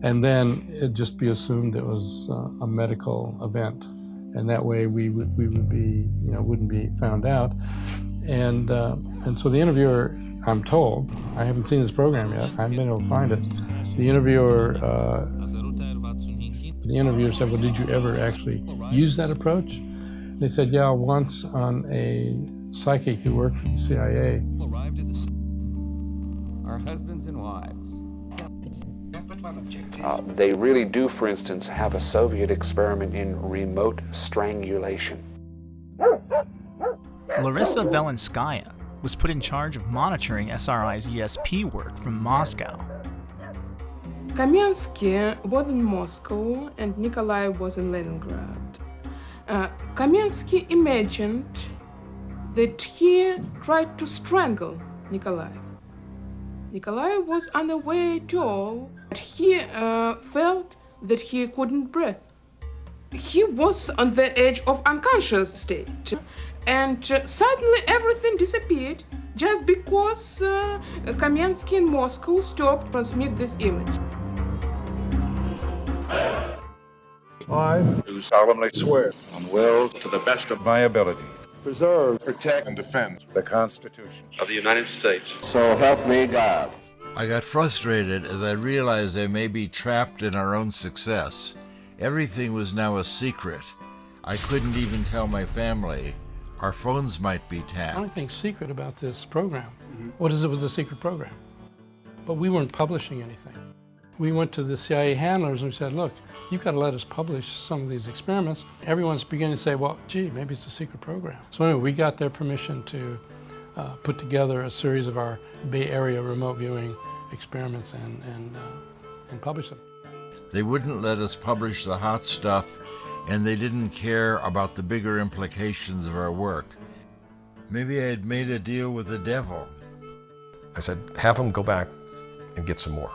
and then it'd just be assumed it was a medical event, and that way we would be, wouldn't be found out. And so the interviewer, I'm told, I haven't seen this program yet, I haven't been able to find it. The interviewer said, "Well, did you ever actually use that approach?" They said, "Yeah, once on a psychic who worked for the CIA." Our husbands and wives. They really do, for instance, have a Soviet experiment in remote strangulation. Larissa Velenskaya was put in charge of monitoring SRI's ESP work from Moscow. Kamensky was in Moscow and Nikolai was in Leningrad. Kamensky imagined that he tried to strangle Nikolai. Nikolai was unaware at all. He felt that he couldn't breathe. He was on the edge of unconscious state. And suddenly everything disappeared just because Kamensky in Moscow stopped transmit this image. I do solemnly swear and will, to the best of my ability, preserve, protect, and defend the Constitution of the United States. So help me God. I got frustrated as I realized I may be trapped in our own success. Everything was now a secret. I couldn't even tell my family. Our phones might be tapped. The only thing secret about this program, what is it with the secret program? But we weren't publishing anything. We went to the CIA handlers and we said, look, you've got to let us publish some of these experiments. Everyone's beginning to say, well, gee, maybe it's a secret program. So anyway, we got their permission to put together a series of our Bay Area remote viewing experiments and publish them. They wouldn't let us publish the hot stuff, and they didn't care about the bigger implications of our work. Maybe I had made a deal with the devil. I said, have them go back and get some more.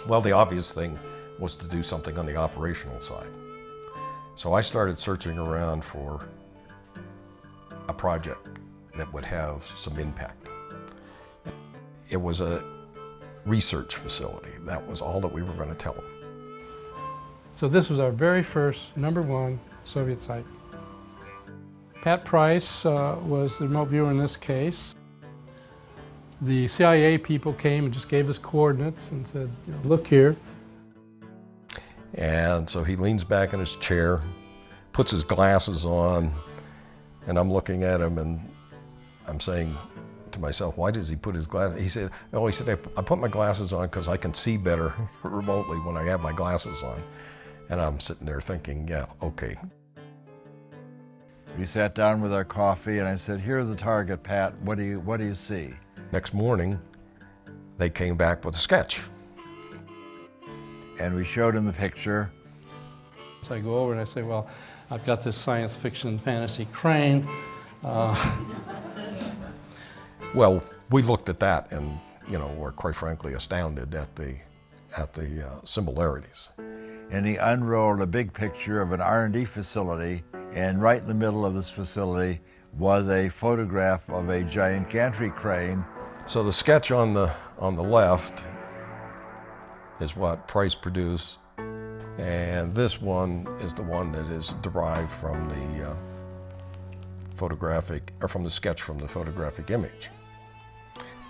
Well, the obvious thing was to do something on the operational side. So I started searching around for a project that would have some impact. It was a research facility. That was all that we were going to tell them. So this was our very first #1 Soviet site. Pat Price was the remote viewer in this case. The CIA people came and just gave us coordinates and said, look here. And so he leans back in his chair, puts his glasses on, and I'm looking at him and I'm saying to myself, why does he put his glasses? He said, I put my glasses on because I can see better remotely when I have my glasses on. And I'm sitting there thinking, yeah, okay. We sat down with our coffee and I said, here's the target, Pat. What do you see? Next morning, they came back with a sketch. And we showed him the picture. So I go over and I say, well, I've got this science fiction fantasy crane. Well, we looked at that and, were quite frankly astounded at the similarities. And he unrolled a big picture of an R&D facility, and right in the middle of this facility was a photograph of a giant gantry crane. So the sketch on the left is what Price produced, and this one is the one that is derived from the from the sketch from the photographic image.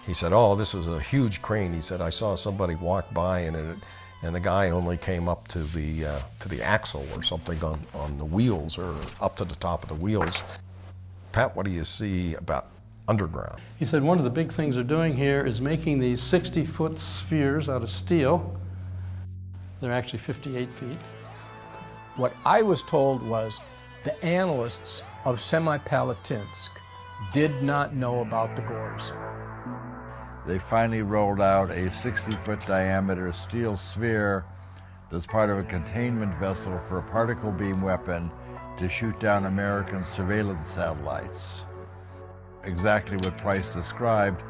He said, oh, this was a huge crane. He said, I saw somebody walk by and the guy only came up to the axle or something on the wheels, or up to the top of the wheels. Pat, what do you see about underground? He said one of the big things they're doing here is making these 60-foot spheres out of steel. They're actually 58 feet. What I was told was the analysts of Semipalatinsk did not know about the Gors. They finally rolled out a 60-foot diameter steel sphere that's part of a containment vessel for a particle beam weapon to shoot down American surveillance satellites. Exactly what Price described.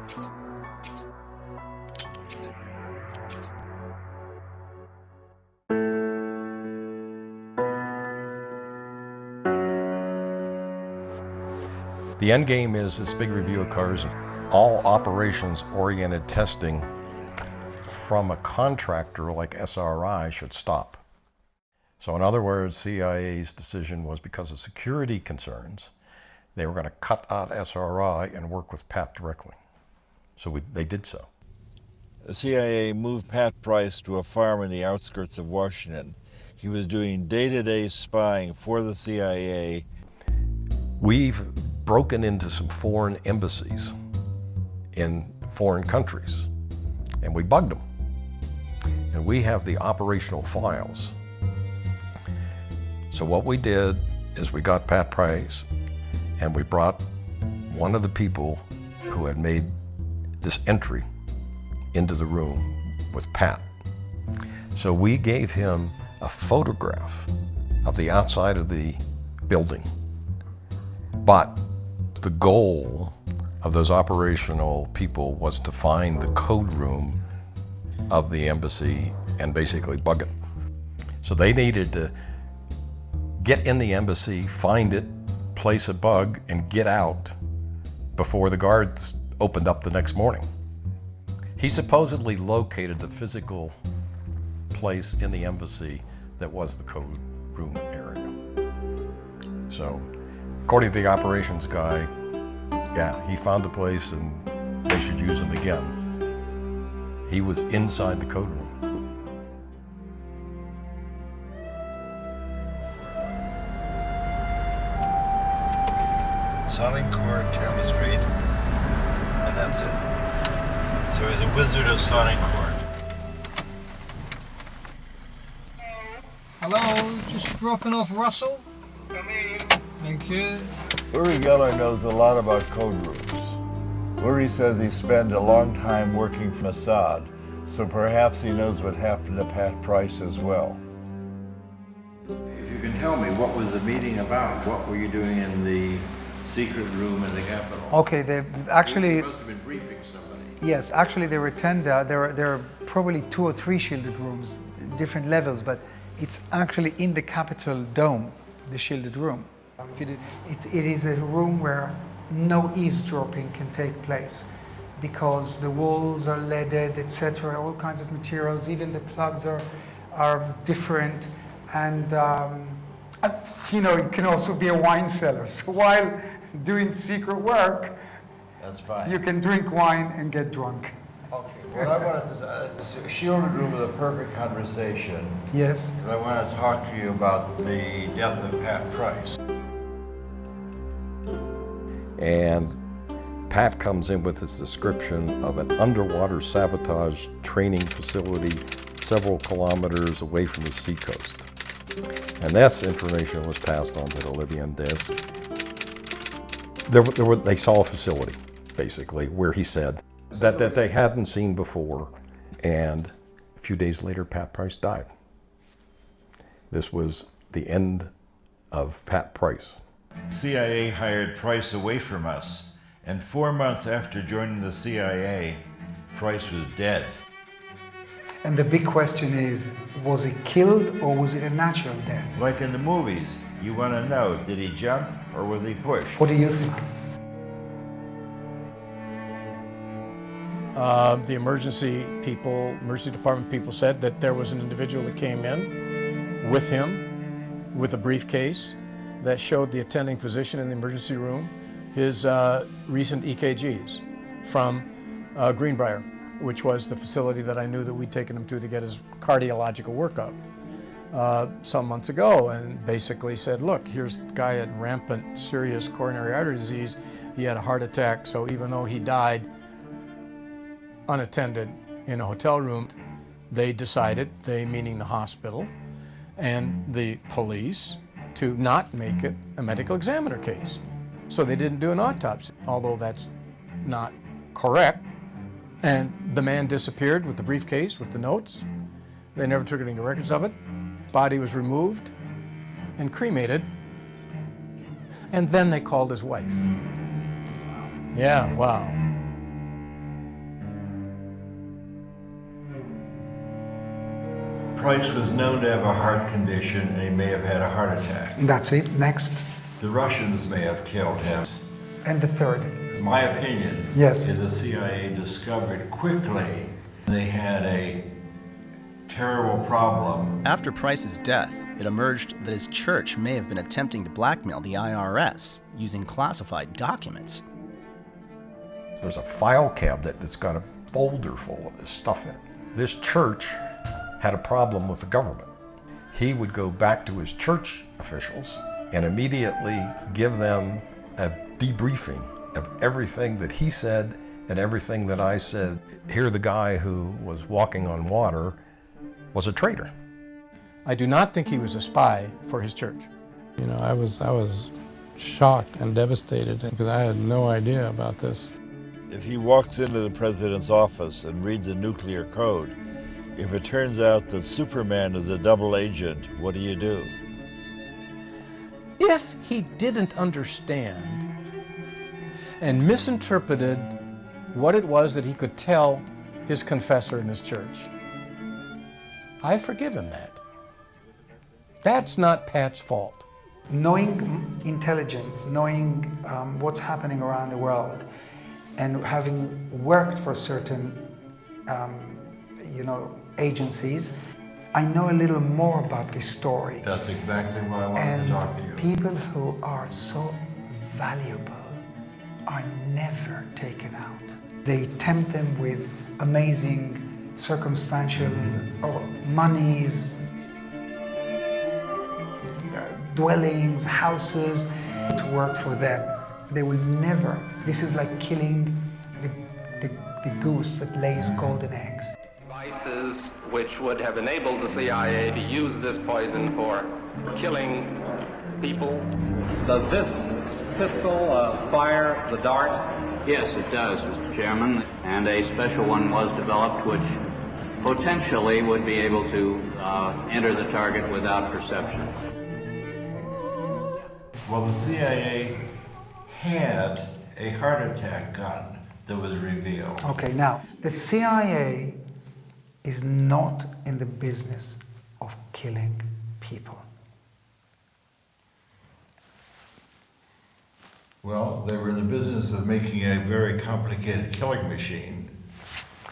The end game is this big review occurs. All operations-oriented testing from a contractor like SRI should stop. So in other words, CIA's decision was because of security concerns, they were going to cut out SRI and work with Pat directly. So they did so. The CIA moved Pat Price to a farm in the outskirts of Washington. He was doing day-to-day spying for the CIA. We've broken into some foreign embassies in foreign countries, and we bugged them. And we have the operational files. So what we did is we got Pat Price, and we brought one of the people who had made this entry into the room with Pat. So we gave him a photograph of the outside of the building. But the goal of those operational people was to find the code room of the embassy and basically bug it. So they needed to get in the embassy, find it, place a bug, and get out before the guards opened up the next morning. He supposedly located the physical place in the embassy that was the code room area. So, according to the operations guy, yeah, he found the place and they should use him again. He was inside the code room. Sonic Court, Thames Street, and that's it. So he's a wizard of Sonic Court. Hello, just dropping off Russell. Thank you. Uri Geller knows a lot about code rooms. Uri says he spent a long time working for Mossad, so perhaps he knows what happened to Pat Price as well. If you can tell me, what was the meeting about? What were you doing in the secret room in the Capitol? Okay, they actually... You must have been briefing somebody. Yes, actually there were 10, there are probably 2 or 3 shielded rooms, different levels, but it's actually in the Capitol dome, the shielded room. It is a room where no eavesdropping can take place because the walls are leaded, etc., all kinds of materials, even the plugs are different, and you know, it can also be a wine cellar. So while doing secret work, that's fine. You can drink wine and get drunk. Okay, well, I wanted to, it's a shielded room with a perfect conversation. Yes. And I want to talk to you about the death of Pat Price. And Pat comes in with his description of an underwater sabotage training facility several kilometers away from the seacoast. And this information was passed on to the Libyan desk. They saw a facility, basically, where he said that they hadn't seen before. And a few days later, Pat Price died. This was the end of Pat Price. CIA hired Price away from us, and 4 months after joining the CIA, Price was dead. And the big question is, was he killed or was it a natural death? Like in the movies, you want to know, did he jump or was he pushed? What do you think? The emergency department people said that there was an individual that came in with him with a briefcase that showed the attending physician in the emergency room his recent EKGs from Greenbrier, which was the facility that I knew that we'd taken him to get his cardiological workup some months ago, and basically said, look, here's the guy had rampant serious coronary artery disease. He had a heart attack, so even though he died unattended in a hotel room, they decided, they meaning the hospital and the police, to not make it a medical examiner case. So they didn't do an autopsy, although that's not correct. And the man disappeared with the briefcase, with the notes. They never took any records of it. Body was removed and cremated. And then they called his wife. Yeah, wow. Price was known to have a heart condition and he may have had a heart attack. That's it. Next. The Russians may have killed him. And the third. In my opinion, yes, is the CIA discovered quickly they had a terrible problem. After Price's death, it emerged that his church may have been attempting to blackmail the IRS using classified documents. There's a file cabinet that's got a folder full of this stuff in it. This church had a problem with the government. He would go back to his church officials and immediately give them a debriefing of everything that he said and everything that I said. Here, the guy who was walking on water was a traitor. I do not think he was a spy for his church. You know, I was shocked and devastated because I had no idea about this. If he walks into the president's office and reads a nuclear code, if it turns out that Superman is a double agent, what do you do? If he didn't understand and misinterpreted what it was that he could tell his confessor in his church, I forgive him that. That's not Pat's fault. Knowing intelligence, knowing what's happening around the world, and having worked for certain, agencies, I know a little more about this story. That's exactly why I wanted to talk to you. People who are so valuable are never taken out. They tempt them with amazing circumstantial or monies, dwellings, houses to work for them. They will never. This is like killing the goose that lays golden eggs. Devices which would have enabled the CIA to use this poison for killing people. Does this pistol fire the dart? Yes, it does, Mr. Chairman, and a special one was developed which potentially would be able to enter the target without perception. Well, the CIA had a heart attack gun that was revealed. Okay, now, the CIA is not in the business of killing people. Well, they were in the business of making a very complicated killing machine.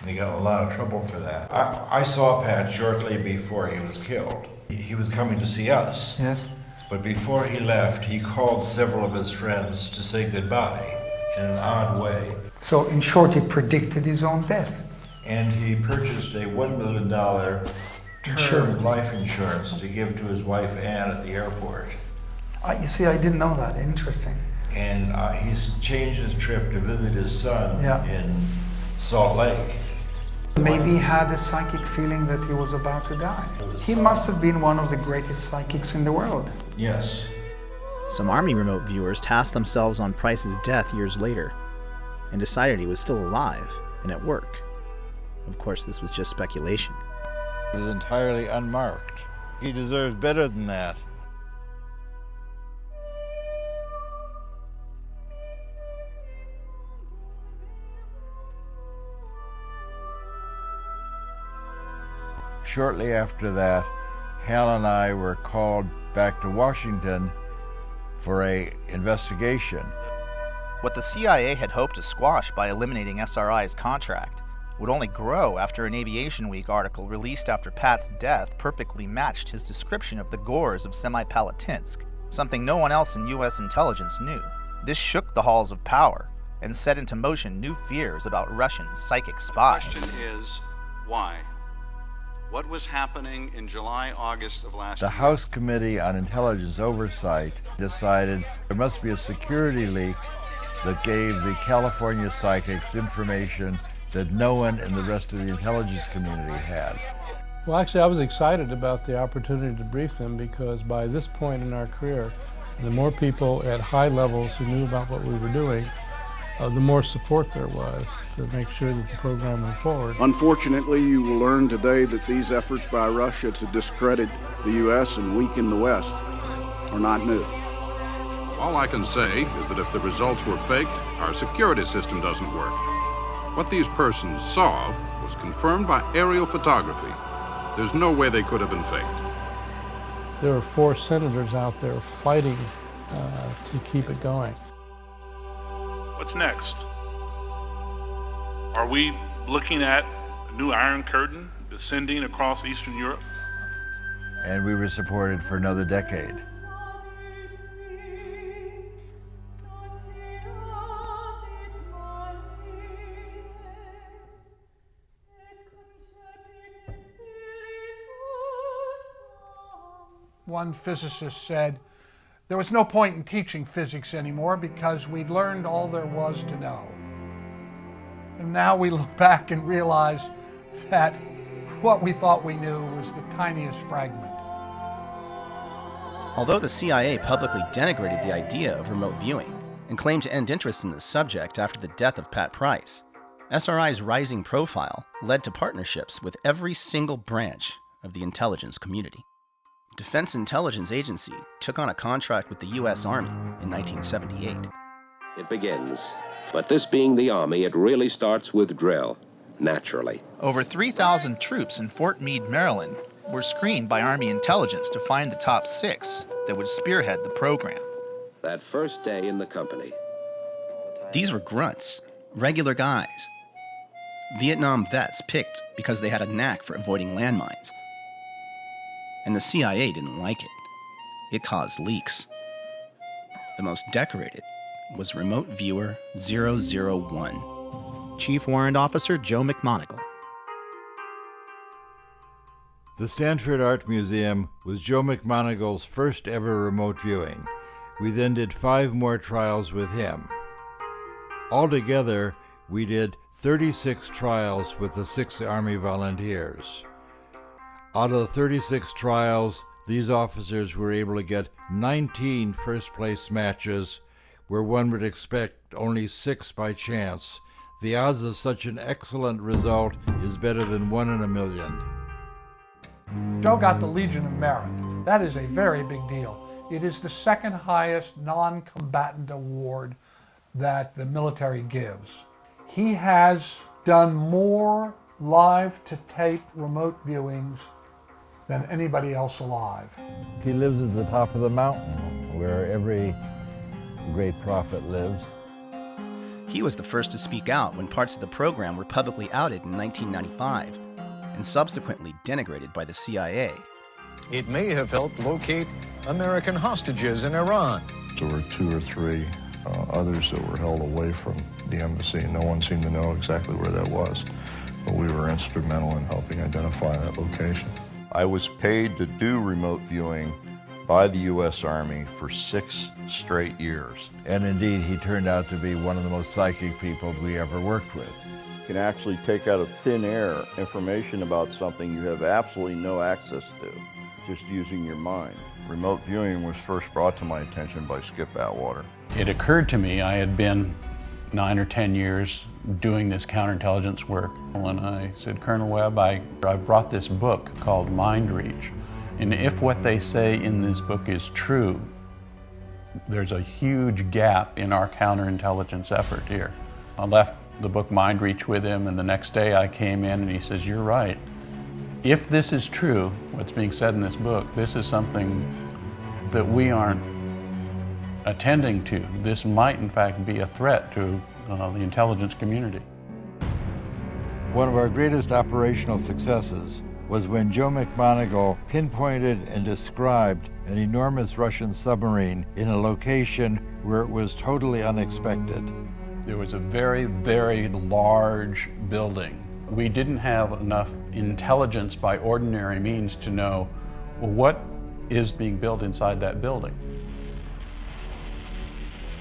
And they got in a lot of trouble for that. I saw Pat shortly before he was killed. He was coming to see us. Yes. But before he left, he called several of his friends to say goodbye in an odd way. So, in short, he predicted his own death. And he purchased a $1 million term life insurance to give to his wife Ann at the airport. You see, I didn't know that. Interesting. And he's changed his trip to visit his son in Salt Lake. Maybe he had a psychic feeling that he was about to die. He must have been one of the greatest psychics in the world. Yes. Some Army remote viewers tasked themselves on Price's death years later and decided he was still alive and at work. Of course, this was just speculation. It was entirely unmarked. He deserves better than that. Shortly after that, Hal and I were called back to Washington for an investigation. What the CIA had hoped to squash by eliminating SRI's contract would only grow after an Aviation Week article released after Pat's death perfectly matched his description of the gores of Semipalatinsk, something no one else in U.S. intelligence knew. This shook the halls of power and set into motion new fears about Russian psychic spies. The question is, why? What was happening in July, August of last year? The House Committee on Intelligence Oversight decided there must be a security leak that gave the California psychics information that no one in the rest of the intelligence community had. Well, actually, I was excited about the opportunity to brief them because by this point in our career, the more people at high levels who knew about what we were doing, the more support there was to make sure that the program went forward. Unfortunately, you will learn today that these efforts by Russia to discredit the U.S. and weaken the West are not new. All I can say is that if the results were faked, our security system doesn't work. What these persons saw was confirmed by aerial photography. There's no way they could have been faked. There were 4 senators out there fighting to keep it going. What's next? Are we looking at a new Iron Curtain descending across Eastern Europe? And we were supported for another decade. One physicist said, there was no point in teaching physics anymore because we'd learned all there was to know. And now we look back and realize that what we thought we knew was the tiniest fragment. Although the CIA publicly denigrated the idea of remote viewing and claimed to end interest in the subject after the death of Pat Price, SRI's rising profile led to partnerships with every single branch of the intelligence community. Defense Intelligence Agency took on a contract with the U.S. Army in 1978. It begins. But this being the Army, it really starts with drill, naturally. Over 3,000 troops in Fort Meade, Maryland, were screened by Army intelligence to find the top 6 that would spearhead the program. That first day in the company. These were grunts, regular guys. Vietnam vets picked because they had a knack for avoiding landmines. And the CIA didn't like it. It caused leaks. The most decorated was Remote Viewer 001. Chief Warrant Officer Joe McMoneagle. The Stanford Art Museum was Joe McMoneagle's first ever remote viewing. We then did 5 more trials with him. Altogether, we did 36 trials with the 6 Army volunteers. Out of the 36 trials, these officers were able to get 19 first-place matches, where one would expect only 6 by chance. The odds of such an excellent result is better than 1 in a million. Joe got the Legion of Merit. That is a very big deal. It is the second highest non-combatant award that the military gives. He has done more live-to-tape remote viewings than anybody else alive. He lives at the top of the mountain, where every great prophet lives. He was the first to speak out when parts of the program were publicly outed in 1995 and subsequently denigrated by the CIA. It may have helped locate American hostages in Iran. There were 2 or 3 others that were held away from the embassy, and no one seemed to know exactly where that was. But we were instrumental in helping identify that location. I was paid to do remote viewing by the U.S. Army for 6 straight years. And indeed, he turned out to be one of the most psychic people we ever worked with. You can actually take out of thin air information about something you have absolutely no access to, just using your mind. Remote viewing was first brought to my attention by Skip Atwater. It occurred to me I had been 9 or 10 years doing this counterintelligence work, and I said, Colonel Webb, I brought this book called Mind Reach, and if what they say in this book is true, there's a huge gap in our counterintelligence effort here. I left the book Mind Reach with him, and the next day I came in and he says, you're right. If this is true, what's being said in this book, this is something that we aren't attending to. This might in fact be a threat to the intelligence community. One of our greatest operational successes was when Joe McMoneagle pinpointed and described an enormous Russian submarine in a location where it was totally unexpected. There was a very, very large building. We didn't have enough intelligence by ordinary means to know, well, what is being built inside that building.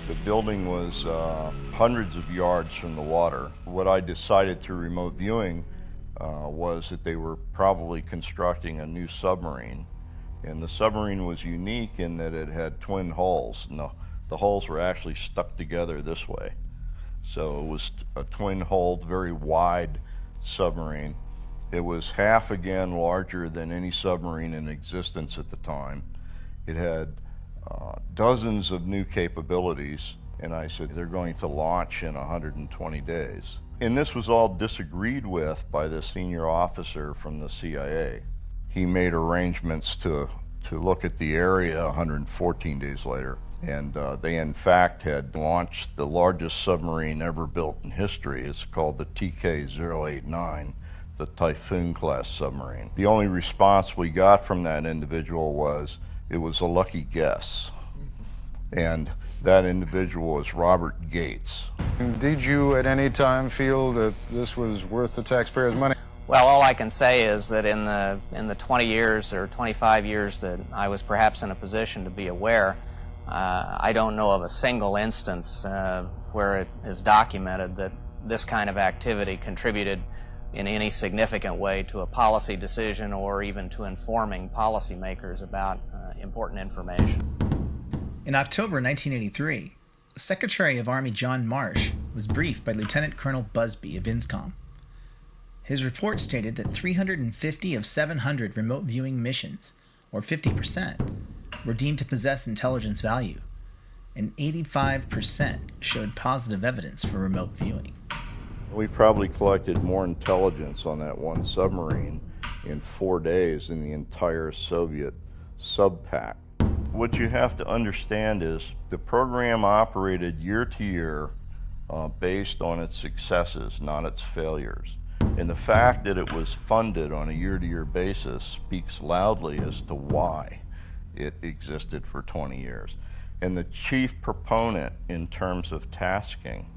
The building was hundreds of yards from the water. What I decided through remote viewing was that they were probably constructing a new submarine. And the submarine was unique in that it had twin hulls. And the hulls were actually stuck together this way. So it was a twin-hulled, very wide submarine. It was half again larger than any submarine in existence at the time. It had dozens of new capabilities, and I said they're going to launch in 120 days. And this was all disagreed with by the senior officer from the CIA. He made arrangements to look at the area 114 days later. And they in fact had launched the largest submarine ever built in history. It's called the TK-089, the Typhoon class submarine. The only response we got from that individual was, it was a lucky guess. And that individual was Robert Gates. Did you at any time feel that this was worth the taxpayers' money? Well, all I can say is that in the 20 years or 25 years that I was perhaps in a position to be aware, I don't know of a single instance where it is documented that this kind of activity contributed in any significant way to a policy decision or even to informing policymakers about important information. In October 1983, Secretary of Army John Marsh was briefed by Lieutenant Colonel Busby of INSCOM. His report stated that 350 of 700 remote viewing missions or 50%, were deemed to possess intelligence value, and 85% showed positive evidence for remote viewing. We probably collected more intelligence on that one submarine in 4 days than the entire Soviet sub-pack. What you have to understand is the program operated year to year based on its successes, not its failures. And the fact that it was funded on a year-to-year basis speaks loudly as to why it existed for 20 years. And the chief proponent in terms of tasking,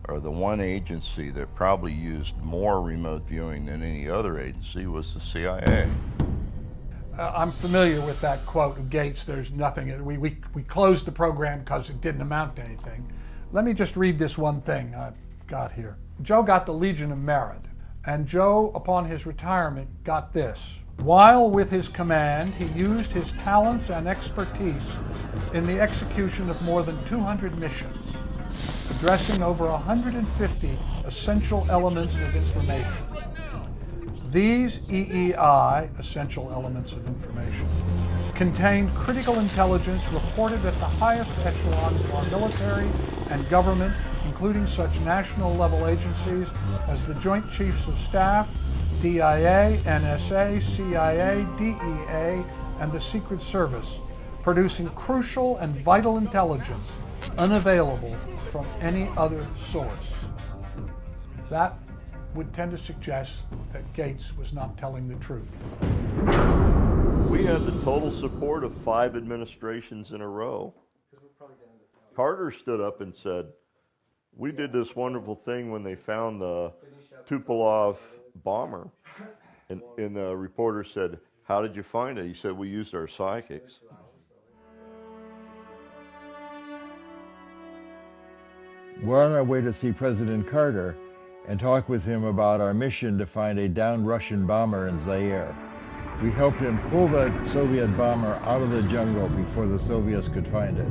or the one agency that probably used more remote viewing than any other agency, was the CIA. I'm familiar with that quote of Gates, there's nothing, we closed the program because it didn't amount to anything. Let me just read this one thing I've got here. Joe got the Legion of Merit, and Joe, upon his retirement, got this. While with his command, he used his talents and expertise in the execution of more than 200 missions, addressing over 150 essential elements of information. These EEI, essential elements of information, contained critical intelligence reported at the highest echelons of our military and government, including such national level agencies as the Joint Chiefs of Staff, DIA, NSA, CIA, DEA, and the Secret Service, producing crucial and vital intelligence unavailable from any other source. That would tend to suggest that Gates was not telling the truth. We had the total support of 5 administrations in a row. Carter stood up and said, we did this wonderful thing when they found the Tupolev bomber. And the reporter said, how did you find it? He said, we used our psychics. We're on our way to see President Carter and talk with him about our mission to find a downed Russian bomber in Zaire. We helped him pull the Soviet bomber out of the jungle before the Soviets could find it.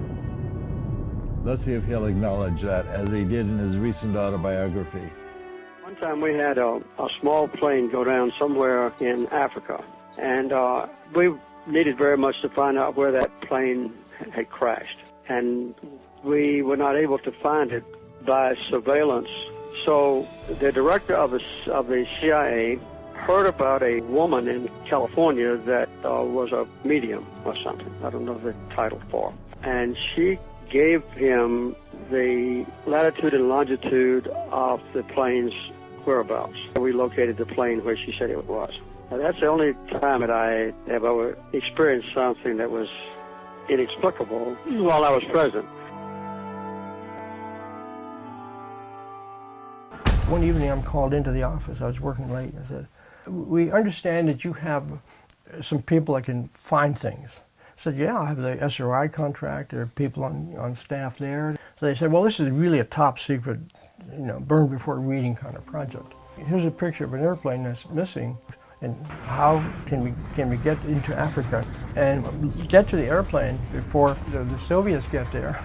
Let's see if he'll acknowledge that, as he did in his recent autobiography. One time we had a small plane go down somewhere in Africa, and we needed very much to find out where that plane had crashed. And we were not able to find it by surveillance. So the director of the CIA heard about a woman in California that was a medium or something. I don't know the title for. And she gave him the latitude and longitude of the plane's whereabouts. We located the plane where she said it was. Now, that's the only time that I have ever experienced something that was inexplicable while I was president. One evening I'm called into the office. I was working late. I said, we understand that you have some people that can find things. I said, yeah, I have the SRI contract. There are people on staff there. So they said, well, this is really a top secret, burn before reading kind of project. Here's a picture of an airplane that's missing, and how can we get into Africa and get to the airplane before the Soviets get there?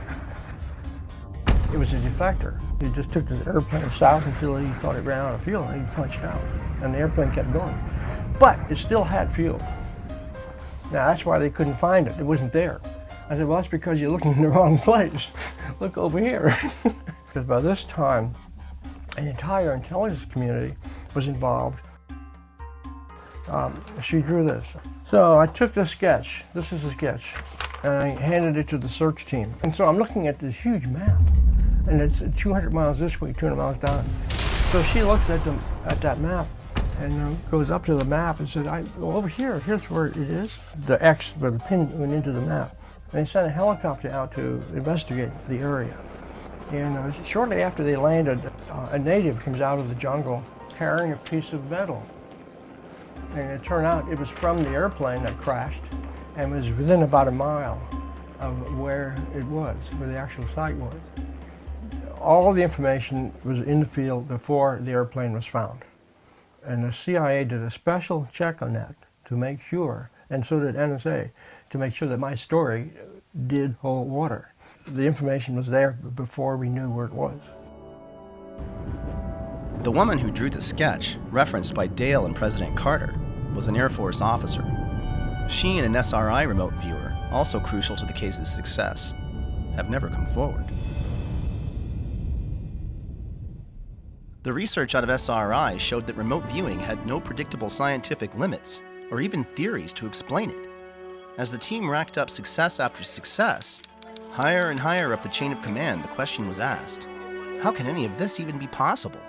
It was a defector. He just took the airplane south until he thought it ran out of fuel, and he punched out, and the airplane kept going. But it still had fuel. Now, that's why they couldn't find it. It wasn't there. I said, well, that's because you're looking in the wrong place. Look over here. Because by this time, an entire intelligence community was involved. She drew this. So I took this sketch. This is a sketch. And I handed it to the search team. And so I'm looking at this huge map. And it's 200 miles this way, 200 miles down. So she looks at that map and goes up to the map and says, over here, here's where it is. The X, where the pin went into the map. And they sent a helicopter out to investigate the area. And shortly after they landed, a native comes out of the jungle carrying a piece of metal. And it turned out it was from the airplane that crashed and was within about a mile of where it was, where the actual site was. All the information was in the field before the airplane was found. And the CIA did a special check on that to make sure, and so did NSA, to make sure that my story did hold water. The information was there before we knew where it was. The woman who drew the sketch, referenced by Dale and President Carter, was an Air Force officer. She and an SRI remote viewer, also crucial to the case's success, have never come forward. The research out of SRI showed that remote viewing had no predictable scientific limits or even theories to explain it. As the team racked up success after success, higher and higher up the chain of command, the question was asked, how can any of this even be possible?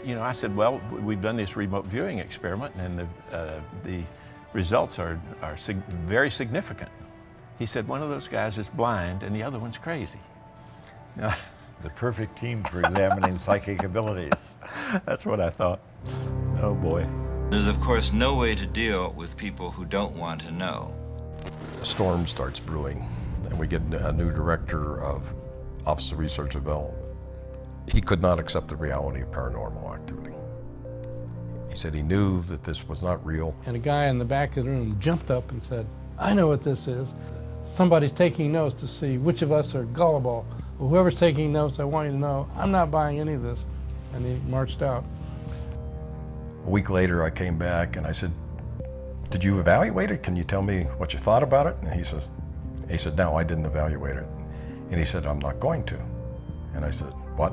You know, I said, well, we've done this remote viewing experiment and the results are very significant. He said, one of those guys is blind and the other one's crazy. Now, the perfect team for examining psychic abilities. That's what I thought. Oh boy. There's of course no way to deal with people who don't want to know. A storm starts brewing and we get a new director of Office of Research and Development. He could not accept the reality of paranormal activity. He said he knew that this was not real. And a guy in the back of the room jumped up and said, I know what this is. Somebody's taking notes to see which of us are gullible. Well, whoever's taking notes, I want you to know, I'm not buying any of this. And he marched out. A week later, I came back and I said, did you evaluate it? Can you tell me what you thought about it? And he said, no, I didn't evaluate it. And he said, I'm not going to. And I said, what?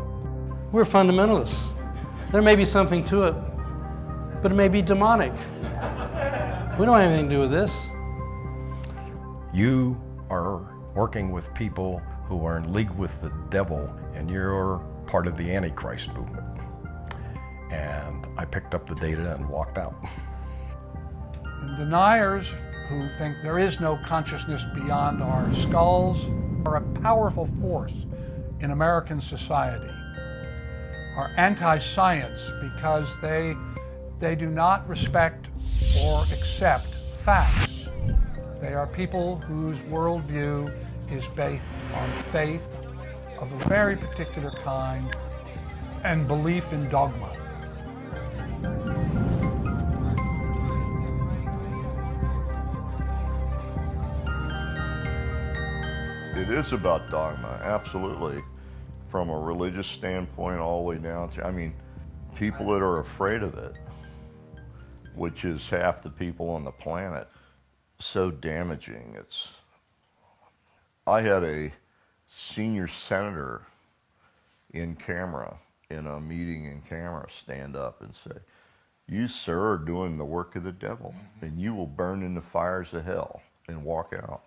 We're fundamentalists. There may be something to it, but it may be demonic. We don't have anything to do with this. You are working with people who are in league with the devil, and you're part of the Antichrist movement. And I picked up the data and walked out. And deniers who think there is no consciousness beyond our skulls are a powerful force in American society, are anti-science because they do not respect or accept facts. They are people whose worldview is based on faith of a very particular kind and belief in dogma. It is about dogma, absolutely. From a religious standpoint all the way down to, I mean, people that are afraid of it, which is half the people on the planet, so damaging. I had a senior senator in camera, in a meeting in camera, stand up and say, you, sir, are doing the work of the devil, and you will burn in the fires of hell, and walk out.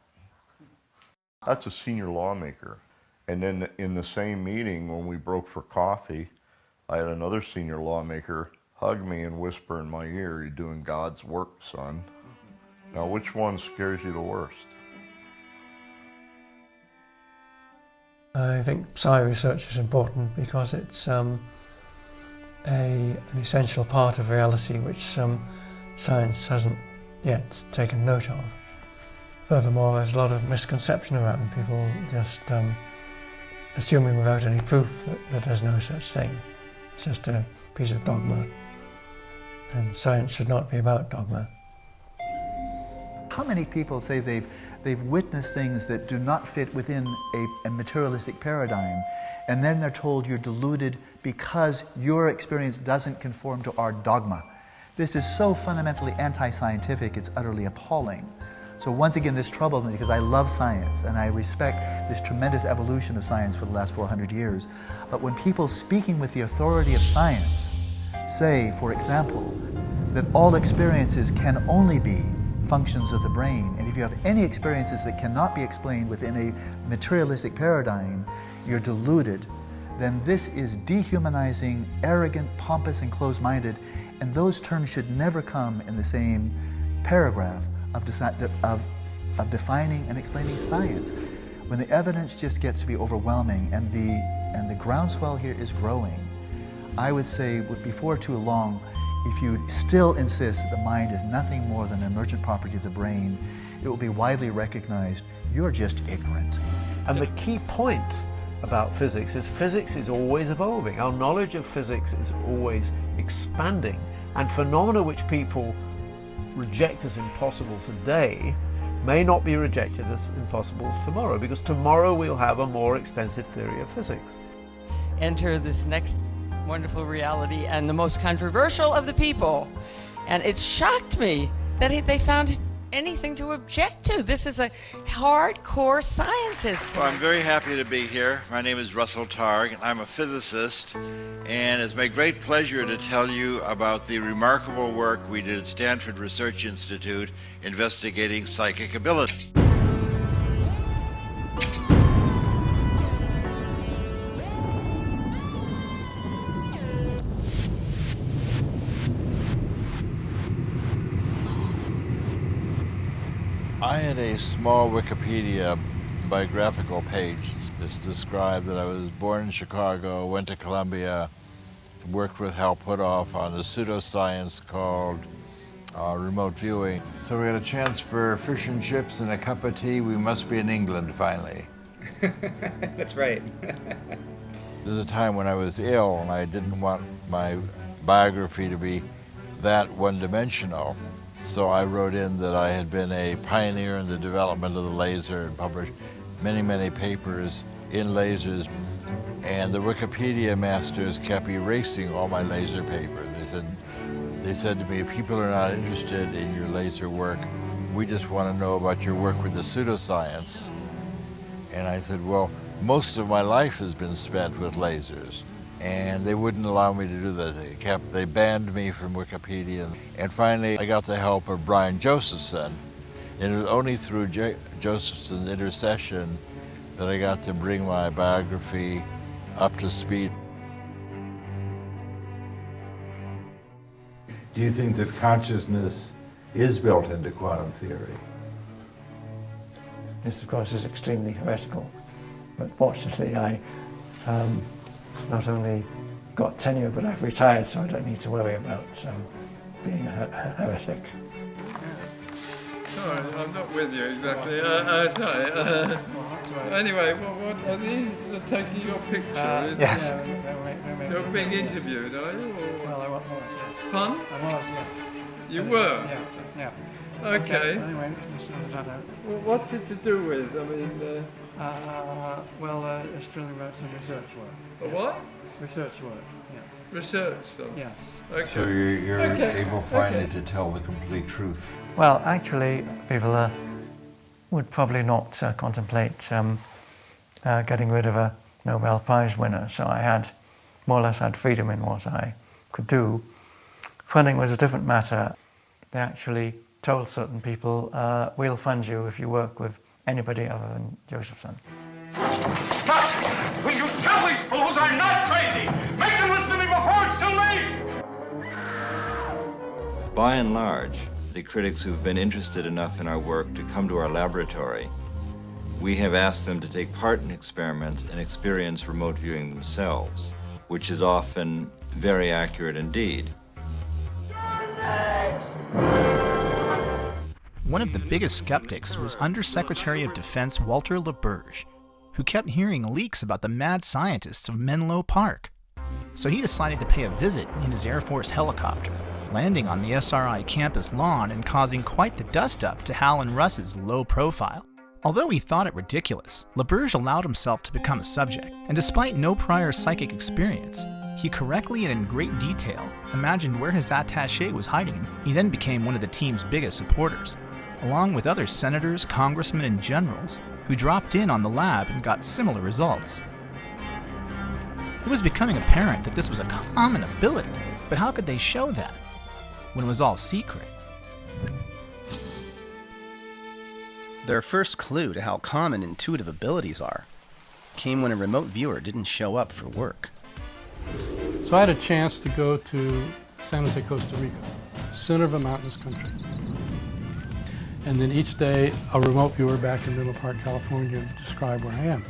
That's a senior lawmaker. And then in the same meeting, when we broke for coffee, I had another senior lawmaker hug me and whisper in my ear, you're doing God's work, son. Now, which one scares you the worst? I think psi research is important because it's an essential part of reality which science hasn't yet taken note of. Furthermore, there's a lot of misconception around people just assuming without any proof that there's no such thing. It's just a piece of dogma. And science should not be about dogma. How many people say they've witnessed things that do not fit within a materialistic paradigm, and then they're told you're deluded because your experience doesn't conform to our dogma? This is so fundamentally anti-scientific, it's utterly appalling. So once again, this troubled me because I love science and I respect this tremendous evolution of science for the last 400 years. But when people speaking with the authority of science say, for example, that all experiences can only be functions of the brain, and if you have any experiences that cannot be explained within a materialistic paradigm, you're deluded, then this is dehumanizing, arrogant, pompous, and closed-minded, and those terms should never come in the same paragraph of defining and explaining science. When the evidence just gets to be overwhelming and the groundswell here is growing, I would say before too long, if you still insist that the mind is nothing more than an emergent property of the brain, it will be widely recognized you're just ignorant. And the key point about physics is always evolving. Our knowledge of physics is always expanding, and phenomena which people reject as impossible today may not be rejected as impossible tomorrow, because tomorrow we'll have a more extensive theory of physics. Enter this next wonderful reality and the most controversial of the people. And it shocked me that they found anything to object to. This is a hardcore scientist. Well, I'm very happy to be here. My name is Russell Targ. I'm a physicist, and it's my great pleasure to tell you about the remarkable work we did at Stanford Research Institute investigating psychic ability. I had a small Wikipedia biographical page. This described that I was born in Chicago, went to Columbia, worked with Hal Puthoff on the pseudoscience called remote viewing. So we had a chance for fish and chips and a cup of tea. We must be in England finally. That's right. There's a time when I was ill and I didn't want my biography to be that one-dimensional. So I wrote in that I had been a pioneer in the development of the laser and published many, many papers in lasers. And the Wikipedia masters kept erasing all my laser papers. They said to me, people are not interested in your laser work. We just want to know about your work with the pseudoscience. And I said, well, most of my life has been spent with lasers. And they wouldn't allow me to do that. They banned me from Wikipedia. And finally, I got the help of Brian Josephson. And it was only through Josephson's intercession that I got to bring my biography up to speed. Do you think that consciousness is built into quantum theory? This, of course, is extremely heretical. But fortunately, I not only got tenure, but I've retired, so I don't need to worry about being a heretic. Sorry, I'm not with you exactly. Sorry. Anyway, what are these taking your picture? Yes. You're being interviewed, are you? Well, I was, yes. Pardon? I was, yes. You were? Yeah. Okay. Anyway, that out. Well, what's it to do with? I mean... it's doing about some research work. What? Research work, yeah. Research stuff? Yes. Okay. So you're okay. able finally to tell the complete truth. Well, actually, people would probably not contemplate getting rid of a Nobel Prize winner, so I had more or less had freedom in what I could do. Funding was a different matter. They actually told certain people, we'll fund you if you work with anybody other than Josephson. But will you tell these fools I'm not crazy? Make them listen to me before it's too late! By and large, the critics who've been interested enough in our work to come to our laboratory, we have asked them to take part in experiments and experience remote viewing themselves, which is often very accurate indeed. One of the biggest skeptics was Undersecretary of Defense Walter LaBerge, who kept hearing leaks about the mad scientists of Menlo Park. So he decided to pay a visit in his Air Force helicopter, landing on the SRI campus lawn and causing quite the dust-up to Hal and Russ's low profile. Although he thought it ridiculous, LaBerge allowed himself to become a subject, and despite no prior psychic experience, he correctly and in great detail imagined where his attaché was hiding. He then became one of the team's biggest supporters, along with other senators, congressmen, and generals who dropped in on the lab and got similar results. It was becoming apparent that this was a common ability, but how could they show that when it was all secret? Their first clue to how common intuitive abilities are came when a remote viewer didn't show up for work. So I had a chance to go to San Jose, Costa Rica, center of a mountainous country. And then each day, a remote viewer back in Menlo Park, California, would describe where I am.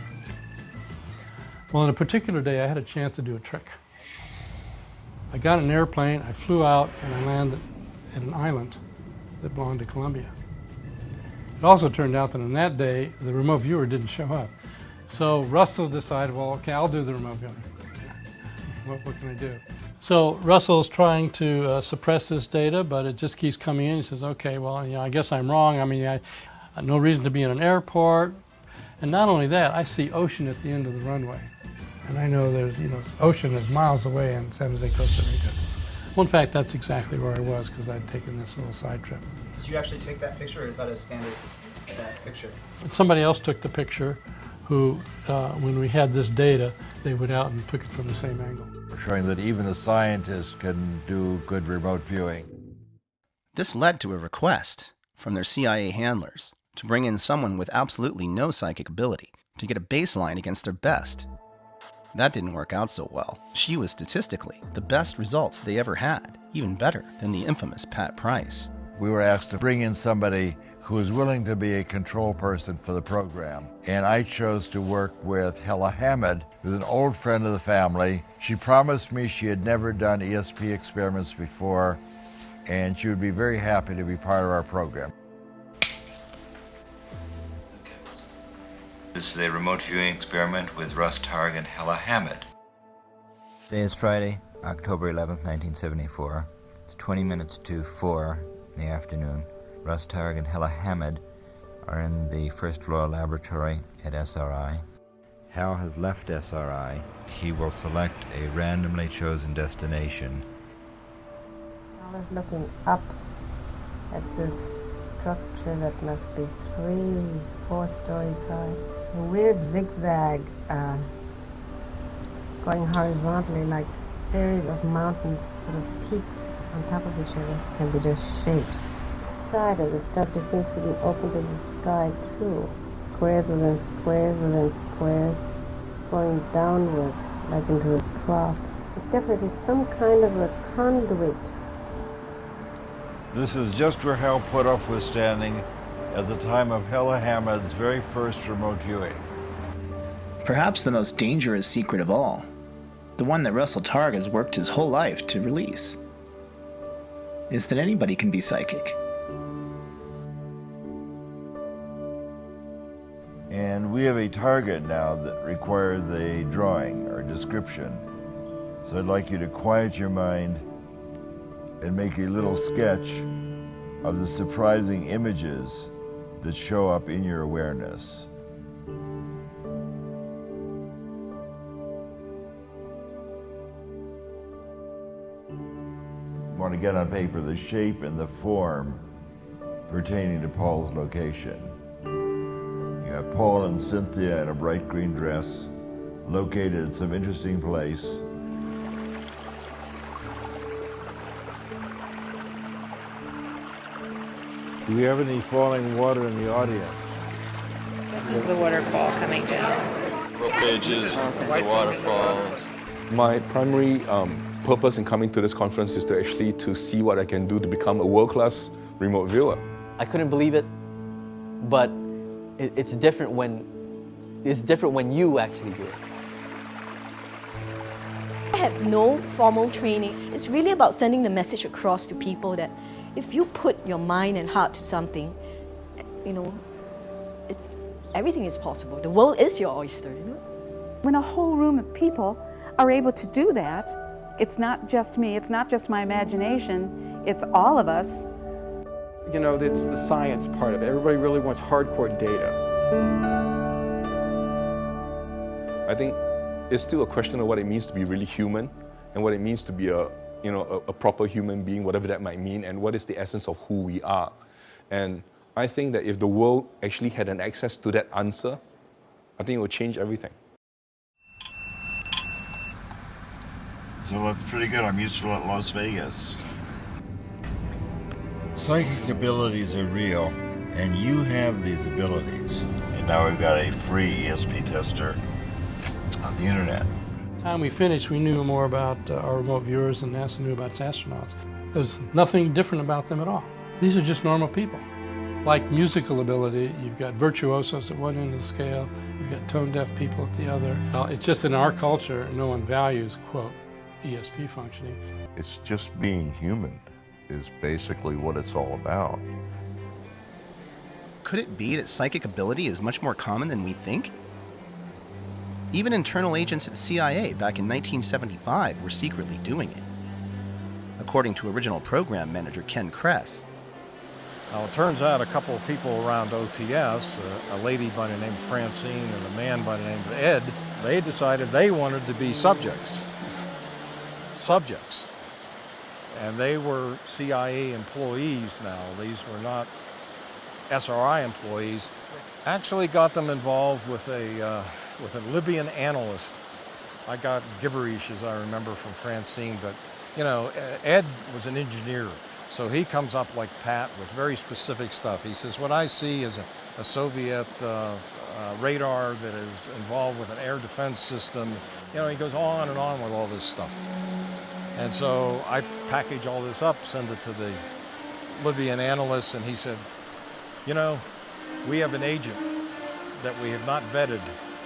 Well, on a particular day, I had a chance to do a trick. I got an airplane, I flew out, and I landed at an island that belonged to Colombia. It also turned out that on that day, the remote viewer didn't show up. So Russell decided, well, okay, I'll do the remote viewing. What can I do? So Russell's trying to suppress this data, but it just keeps coming in. He says, okay, well, I guess I'm wrong. I mean, I no reason to be in an airport. And not only that, I see ocean at the end of the runway. And I know there's, ocean is miles away in San Jose, Costa Rica. Well, in fact, that's exactly where I was because I'd taken this little side trip. Did you actually take that picture, or is that a standard picture? Somebody else took the picture who, when we had this data, they went out and took it from the same angle. Showing that even a scientist can do good remote viewing. This led to a request from their CIA handlers to bring in someone with absolutely no psychic ability to get a baseline against their best. That didn't work out so well. She was statistically the best results they ever had, even better than the infamous Pat Price. We were asked to bring in somebody who was willing to be a control person for the program. And I chose to work with Hella Hammond, who's an old friend of the family. She promised me she had never done ESP experiments before, and she would be very happy to be part of our program. This is a remote viewing experiment with Russ Targ and Hella Hammond. Today is Friday, October 11th, 1974. It's 20 minutes to 4 in the afternoon. Russ Targ and Hella Hammond are in the first floor laboratory at SRI. Hal has left SRI. He will select a randomly chosen destination. Hal is looking up at this structure that must be 3-4 stories high. A weird zigzag going horizontally like a series of mountains, sort of peaks on top of each other, can be just shapes. The side of the structure seems to be open to the sky too. Squares within squares within squares, going downward like into a trough. It's definitely some kind of a conduit. This is just where Hal Puthoff was standing at the time of Hella Hammond's very first remote viewing. Perhaps the most dangerous secret of all, the one that Russell Targ has worked his whole life to release, is that anybody can be psychic. And we have a target now that requires a drawing or description. So I'd like you to quiet your mind and make a little sketch of the surprising images that show up in your awareness. You want to get on paper the shape and the form pertaining to Paul's location. You have Paul and Cynthia in a bright green dress, located at some interesting place. Do we have any falling water in the audience? This is the waterfall coming down. Rope pages, the waterfalls. My primary purpose in coming to this conference is to see what I can do to become a world-class remote viewer. I couldn't believe it, but it's different when you actually do it. I had no formal training. It's really about sending the message across to people that if you put your mind and heart to something, everything is possible. The world is your oyster. When a whole room of people are able to do that, it's not just me, it's not just my imagination, it's all of us. It's the science part of it. Everybody really wants hardcore data. I think it's still a question of what it means to be really human and what it means to be a proper human being, whatever that might mean, and what is the essence of who we are. And I think that if the world actually had an access to that answer, I think it would change everything. So that's pretty good. I'm useful at Las Vegas. Psychic abilities are real, and you have these abilities. And now we've got a free ESP tester on the internet. By the time we finished, we knew more about our remote viewers than NASA knew about its astronauts. There's nothing different about them at all. These are just normal people. Like musical ability, you've got virtuosos at one end of the scale, you've got tone-deaf people at the other. It's just in our culture, no one values, quote, ESP functioning. It's just being human is basically what it's all about. Could it be that psychic ability is much more common than we think? Even internal agents at CIA back in 1975 were secretly doing it, according to original program manager Ken Kress. Well, it turns out a couple of people around OTS, a lady by the name of Francine and a man by the name of Ed, they decided they wanted to be subjects. and they were CIA employees now. These were not SRI employees. Actually got them involved with a Libyan analyst. I got gibberish, as I remember, from Francine, but you know, Ed was an engineer, so he comes up like Pat with very specific stuff. He says, what I see is a Soviet radar that is involved with an air defense system. You know, he goes on and on with all this stuff. And so I package all this up, send it to the Libyan analyst, and he said, you know, we have an agent that we have not vetted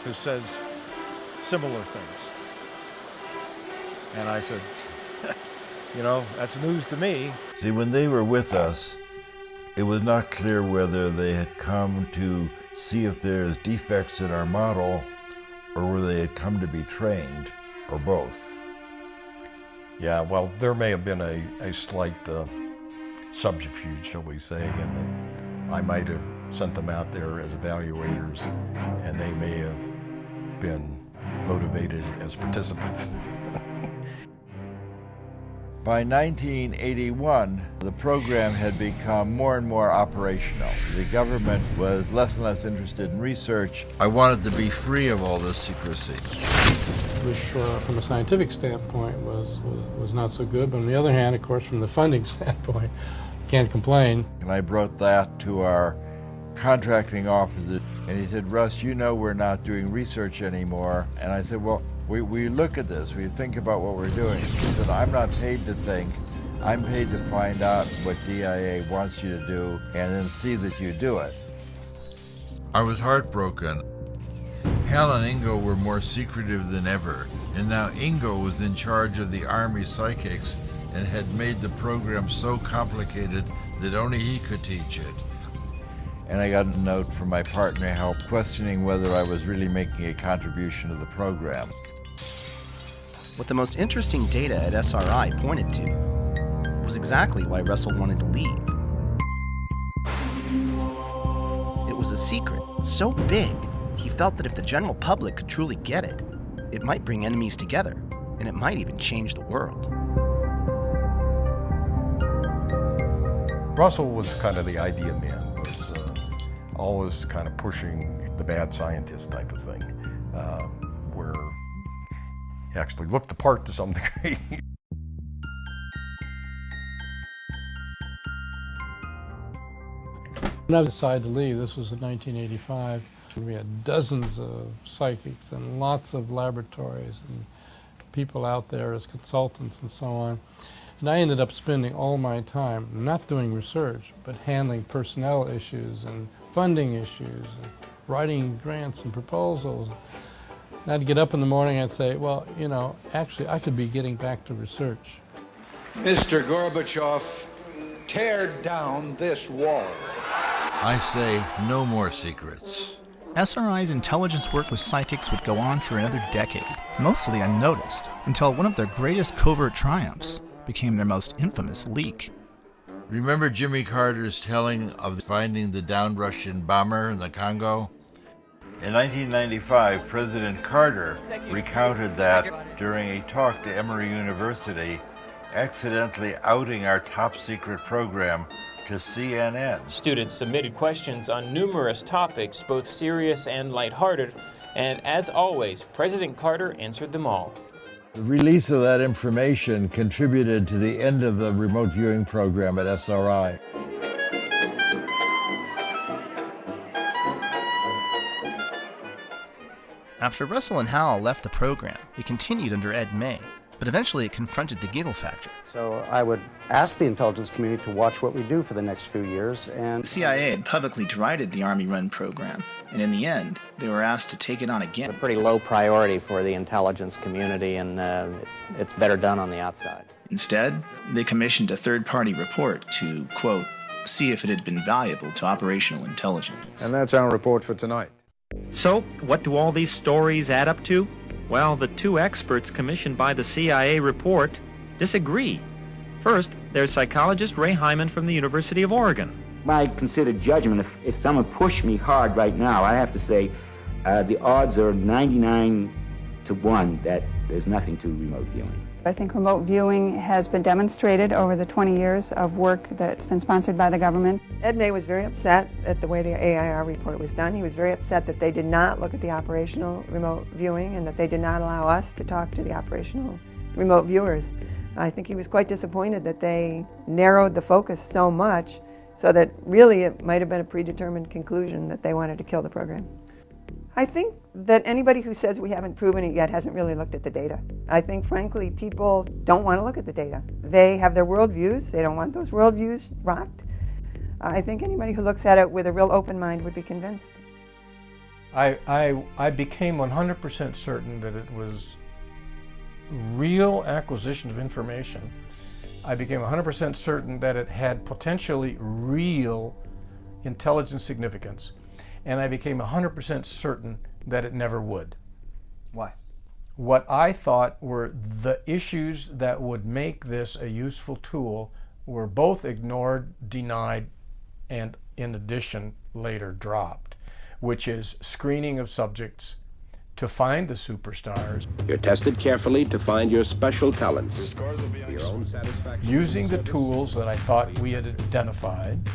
who says similar things. And I said, you know, that's news to me. See, when they were with us, it was not clear whether they had come to see if there's defects in our model or whether they had come to be trained, or both. Yeah, well, there may have been a slight subterfuge, shall we say, in that I might have sent them out there as evaluators, and they may have been motivated as participants. By 1981, the program had become more and more operational. The government was less and less interested in research. I wanted to be free of all this secrecy. Which, from a scientific standpoint, was not so good. But on the other hand, of course, from the funding standpoint, can't complain. And I brought that to our contracting officer, and he said, Russ, you know we're not doing research anymore. And I said, well, we look at this, we think about what we're doing. He said, I'm not paid to think, I'm paid to find out what DIA wants you to do and then see that you do it. I was heartbroken. Hal and Ingo were more secretive than ever, and now Ingo was in charge of the Army psychics and had made the program so complicated that only he could teach it. And I got a note from my partner Hal questioning whether I was really making a contribution to the program. What the most interesting data at SRI pointed to was exactly why Russell wanted to leave. It was a secret so big, he felt that if the general public could truly get it, it might bring enemies together, and it might even change the world. Russell was kind of the idea man, was always kind of pushing the bad scientist type of thing, where he actually looked the part to some degree. When I decided to leave, this was in 1985, we had dozens of psychics and lots of laboratories and people out there as consultants and so on. And I ended up spending all my time not doing research, but handling personnel issues and funding issues and writing grants and proposals. And I'd get up in the morning and say, well, you know, actually I could be getting back to research. Mr. Gorbachev, tear down this wall. I say no more secrets. SRI's intelligence work with psychics would go on for another decade, mostly unnoticed, until one of their greatest covert triumphs became their most infamous leak. Remember Jimmy Carter's telling of finding the downed Russian bomber in the Congo? In 1995, President Carter recounted that during a talk to Emory University, accidentally outing our top secret program to CNN. Students submitted questions on numerous topics, both serious and lighthearted, and as always, President Carter answered them all. The release of that information contributed to the end of the remote viewing program at SRI. After Russell and Hal left the program, it continued under Ed May, but eventually it confronted the giggle factor. So I would ask the intelligence community to watch what we do for the next few years. And the CIA had publicly derided the Army-run program, and in the end, they were asked to take it on again. It's a pretty low priority for the intelligence community, and it's better done on the outside. Instead, they commissioned a third-party report to, quote, see if it had been valuable to operational intelligence. And that's our report for tonight. So, what do all these stories add up to? Well, the two experts commissioned by the CIA report disagree. First, there's psychologist Ray Hyman from the University of Oregon. My considered judgment, if someone pushed me hard right now, I have to say the odds are 99 to one that there's nothing to remote viewing. I think remote viewing has been demonstrated over the 20 years of work that's been sponsored by the government. Ed May was very upset at the way the AIR report was done. He was very upset that they did not look at the operational remote viewing and that they did not allow us to talk to the operational remote viewers. I think he was quite disappointed that they narrowed the focus so much so that really it might have been a predetermined conclusion that they wanted to kill the program. I think that anybody who says we haven't proven it yet hasn't really looked at the data. I think, frankly, people don't want to look at the data. They have their worldviews. They don't want those worldviews rocked. I think anybody who looks at it with a real open mind would be convinced. I became 100% certain that it was real acquisition of information. I became 100% certain that it had potentially real intelligence significance. And I became 100% certain that it never would. Why? What I thought were the issues that would make this a useful tool were both ignored, denied, and in addition later dropped, which is screening of subjects to find the superstars. You're tested carefully to find your special talents. For your own satisfaction. Using the tools that I thought we had identified,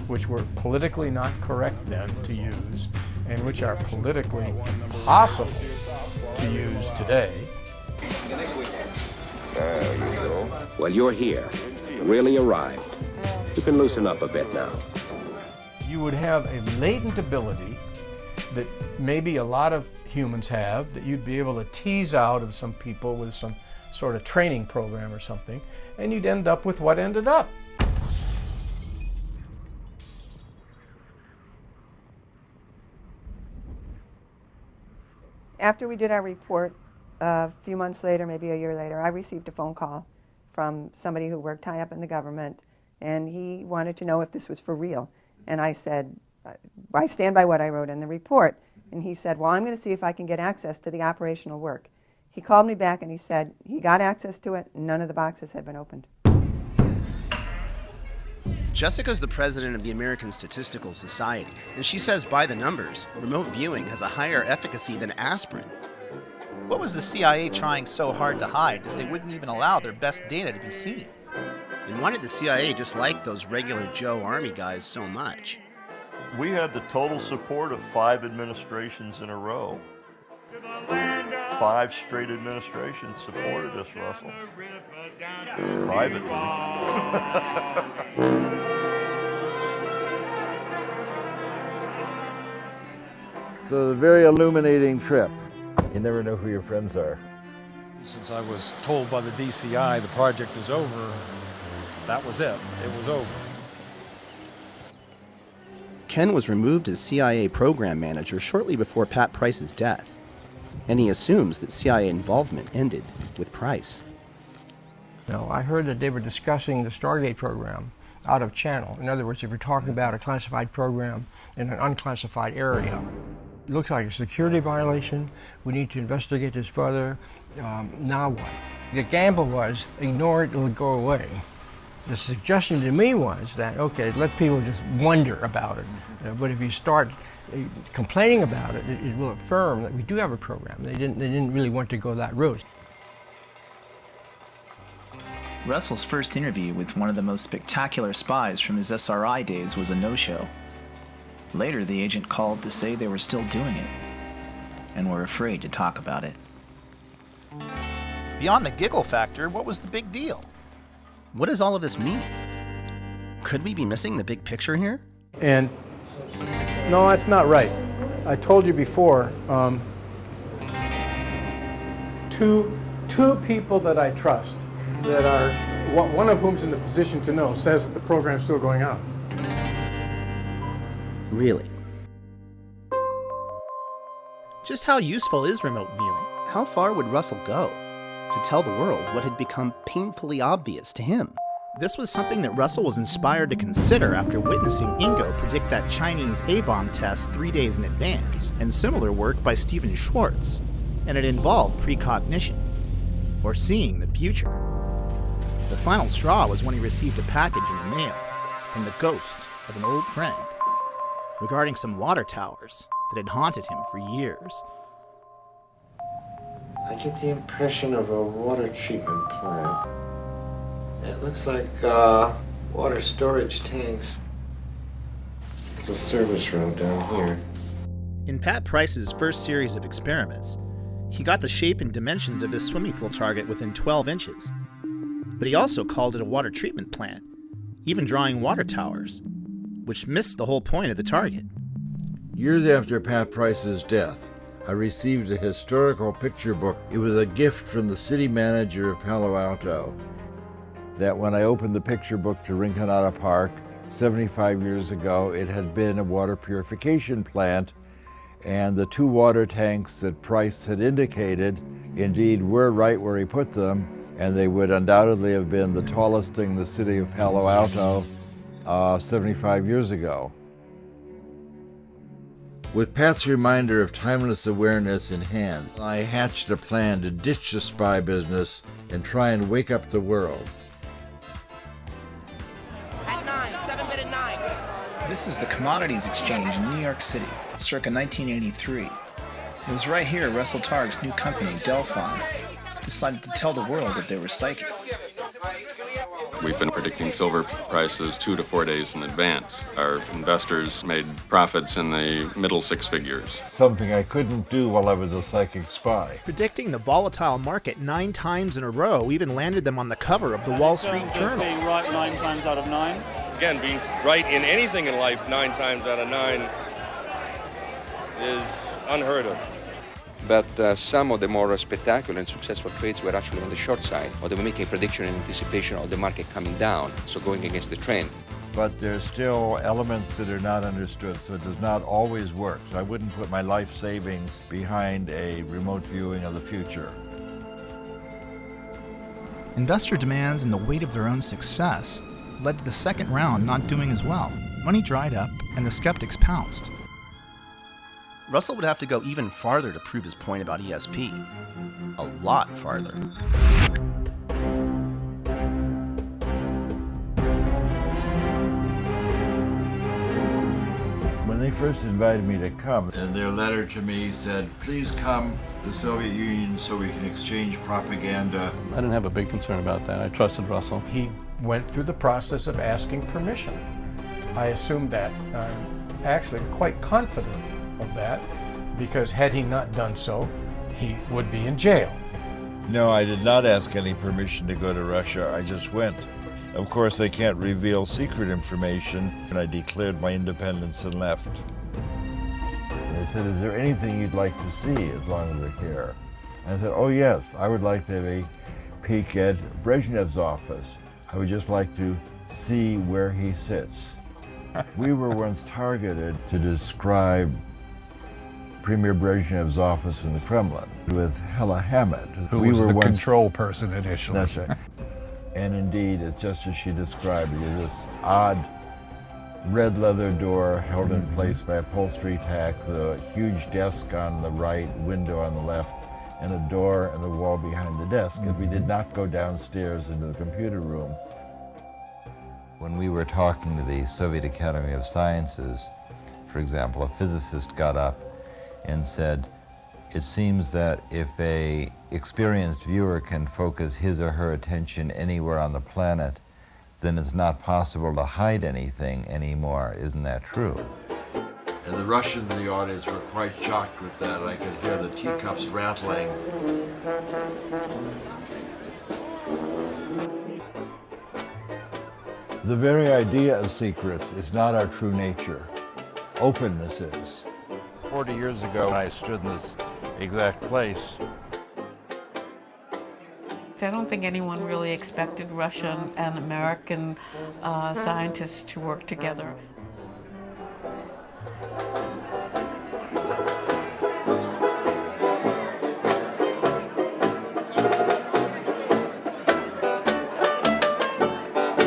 which were politically not correct then to use, and which are politically impossible to use today. There you go. Well, you're here. Really arrived. You can loosen up a bit now. You would have a latent ability that maybe a lot of humans have, that you'd be able to tease out of some people with some sort of training program or something, and you'd end up with what ended up. After we did our report, a few months later, maybe a year later, I received a phone call from somebody who worked high up in the government, and he wanted to know if this was for real. And I said, I stand by what I wrote in the report. And he said, well, I'm going to see if I can get access to the operational work. He called me back and he said he got access to it, and none of the boxes had been opened. Jessica's the president of the American Statistical Society, and she says by the numbers, remote viewing has a higher efficacy than aspirin. What was the CIA trying so hard to hide that they wouldn't even allow their best data to be seen? And why did the CIA dislike those regular Joe Army guys so much? We had the total support of 5 administrations in a row. 5 straight administrations supported us, Russell. Privately. So, a very illuminating trip. You never know who your friends are. Since I was told by the DCI the project is over, that was it. It was over. Ken was removed as CIA program manager shortly before Pat Price's death, and he assumes that CIA involvement ended with Price. No, I heard that they were discussing the Stargate program out of channel. In other words, if you're talking about a classified program in an unclassified area, it looks like a security violation. We need to investigate this further. Now what? The gamble was ignore it, it'll go away. The suggestion to me was that, okay, let people just wonder about it. But if you start complaining about it, it will affirm that we do have a program. They didn't really want to go that route. Russell's first interview with one of the most spectacular spies from his SRI days was a no-show. Later, the agent called to say they were still doing it, and were afraid to talk about it. Beyond the giggle factor, what was the big deal? What does all of this mean? Could we be missing the big picture here? And no, that's not right. I told you before, two people that I trust, that are, one of whom's in the position to know, says that the program's still going on. Really? Just how useful is remote viewing? How far would Russell go to tell the world what had become painfully obvious to him? This was something that Russell was inspired to consider after witnessing Ingo predict that Chinese A-bomb test 3 days in advance, and similar work by Stephen Schwartz, and it involved precognition, or seeing the future. The final straw was when he received a package in the mail from the ghost of an old friend regarding some water towers that had haunted him for years. I get the impression of a water treatment plant. It looks like water storage tanks. It's a service road down here. In Pat Price's first series of experiments, he got the shape and dimensions of his swimming pool target within 12 inches. But he also called it a water treatment plant, even drawing water towers, which missed the whole point of the target. Years after Pat Price's death, I received a historical picture book. It was a gift from the city manager of Palo Alto. That when I opened the picture book to Rinconada Park 75 years ago, it had been a water purification plant, and the 2 water tanks that Price had indicated indeed were right where he put them, and they would undoubtedly have been the tallest thing in the city of Palo Alto 75 years ago. With Pat's reminder of timeless awareness in hand, I hatched a plan to ditch the spy business and try and wake up the world. At 9, 7-minute 9. This is the Commodities Exchange in New York City, circa 1983. It was right here Russell Targ's new company, Delphi, decided to tell the world that they were psychic. We've been predicting silver prices 2 to 4 days in advance. Our investors made profits in the middle 6 figures. Something I couldn't do while I was a psychic spy. Predicting the volatile market 9 times in a row even landed them on the cover of the Wall Street Journal. Being right 9 times out of 9. Again, being right in anything in life 9 times out of 9 is unheard of. But some of the more spectacular and successful trades were actually on the short side, or they were making a prediction in anticipation of the market coming down, so going against the trend. But there's still elements that are not understood, so it does not always work. So I wouldn't put my life savings behind a remote viewing of the future. Investor demands and the weight of their own success led to the second round not doing as well. Money dried up, and the skeptics pounced. Russell would have to go even farther to prove his point about ESP. A lot farther. When they first invited me to come, and their letter to me said, please come to the Soviet Union so we can exchange propaganda. I didn't have a big concern about that. I trusted Russell. He went through the process of asking permission. I assumed that. I'm actually quite confident of that, because had he not done so, he would be in jail. No, I did not ask any permission to go to Russia. I just went. Of course, they can't reveal secret information, and I declared my independence and left. They said, is there anything you'd like to see as long as we're here? And I said, oh yes, I would like to have a peek at Brezhnev's office. I would just like to see where he sits. We were once targeted to describe Premier Brezhnev's office in the Kremlin with Hella Hamid. Who was the control person initially. That's right. And indeed, it's just as she described it. This odd red leather door held in place by upholstery tack, the huge desk on the right, window on the left, and a door in the wall behind the desk, and we did not go downstairs into the computer room. When we were talking to the Soviet Academy of Sciences, for example, a physicist got up and said, it seems that if an experienced viewer can focus his or her attention anywhere on the planet, then it's not possible to hide anything anymore. Isn't that true? And the Russians in the audience were quite shocked with that. I could hear the teacups rattling. The very idea of secrets is not our true nature. Openness is. 40 years ago, I stood in this exact place. I don't think anyone really expected Russian and American scientists to work together.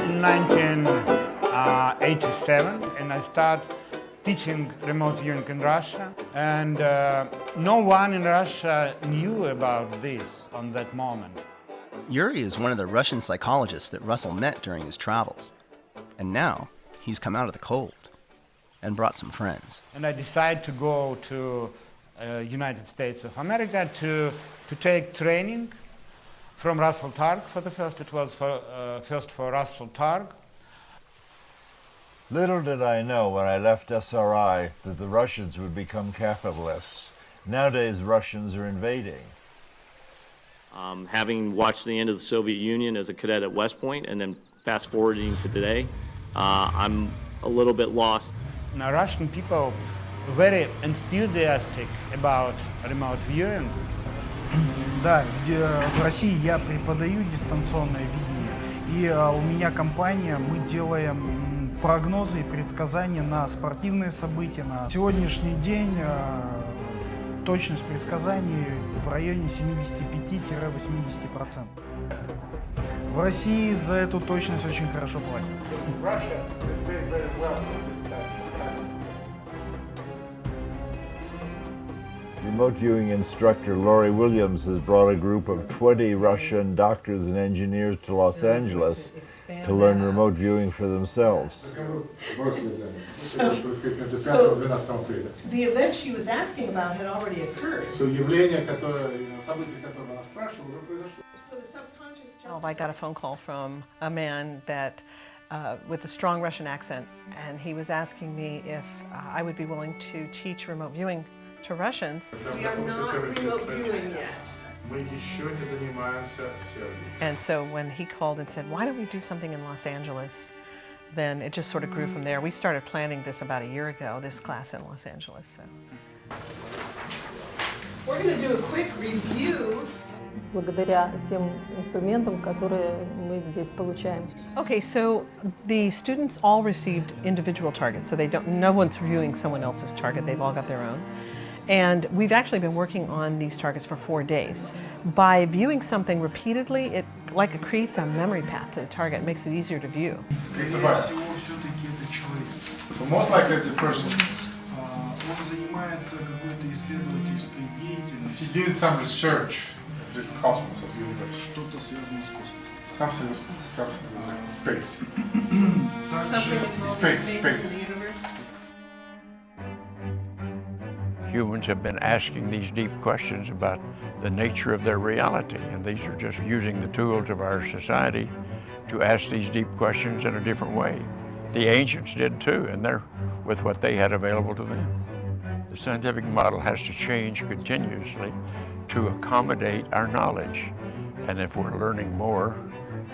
In 1987, and I started teaching remote viewing in Russia, and no one in Russia knew about this on that moment. Yuri is one of the Russian psychologists that Russell met during his travels. And now, he's come out of the cold and brought some friends. And I decided to go to United States of America to take training from Russell Targ for the first. It was first for Russell Targ. Little did I know when I left SRI that the Russians would become capitalists. Nowadays, Russians are invading. Having watched the end of the Soviet Union as a cadet at West Point and then fast forwarding to today, I'm a little bit lost. Now, Russian people very enthusiastic about remote viewing. Да, в России я преподаю дистанционное видение, и у меня компания, мы делаем прогнозы и предсказания на спортивные события. На сегодняшний день точность предсказаний в районе 75-80%. В России за эту точность очень хорошо платят. Remote viewing instructor Laurie Williams has brought a group of 20 Russian doctors and engineers to Los Angeles to learn remote viewing for themselves. So the event she was asking about had already occurred. So the subconscious. I got a phone call from a man that with a strong Russian accent, and he was asking me if I would be willing to teach remote viewing to Russians. We are not remote viewing yet. And so when he called and said, why don't we do something in Los Angeles, then it just sort of grew from there. We started planning this about a year ago, this class in Los Angeles. So. We're going to do a quick review. Благодаря тем инструментам, которые мы здесь получаем. Okay, so the students all received individual targets, so no one's viewing someone else's target, they've all got their own. And we've actually been working on these targets for 4 days. By viewing something repeatedly, it creates a memory path to the target, it makes it easier to view. It's a bot. So most likely it's a person. He did some research in the cosmos of the universe. Something with space. Something involving space in the universe. Humans have been asking these deep questions about the nature of their reality, and these are just using the tools of our society to ask these deep questions in a different way. The ancients did too, and they're with what they had available to them. The scientific model has to change continuously to accommodate our knowledge, and if we're learning more,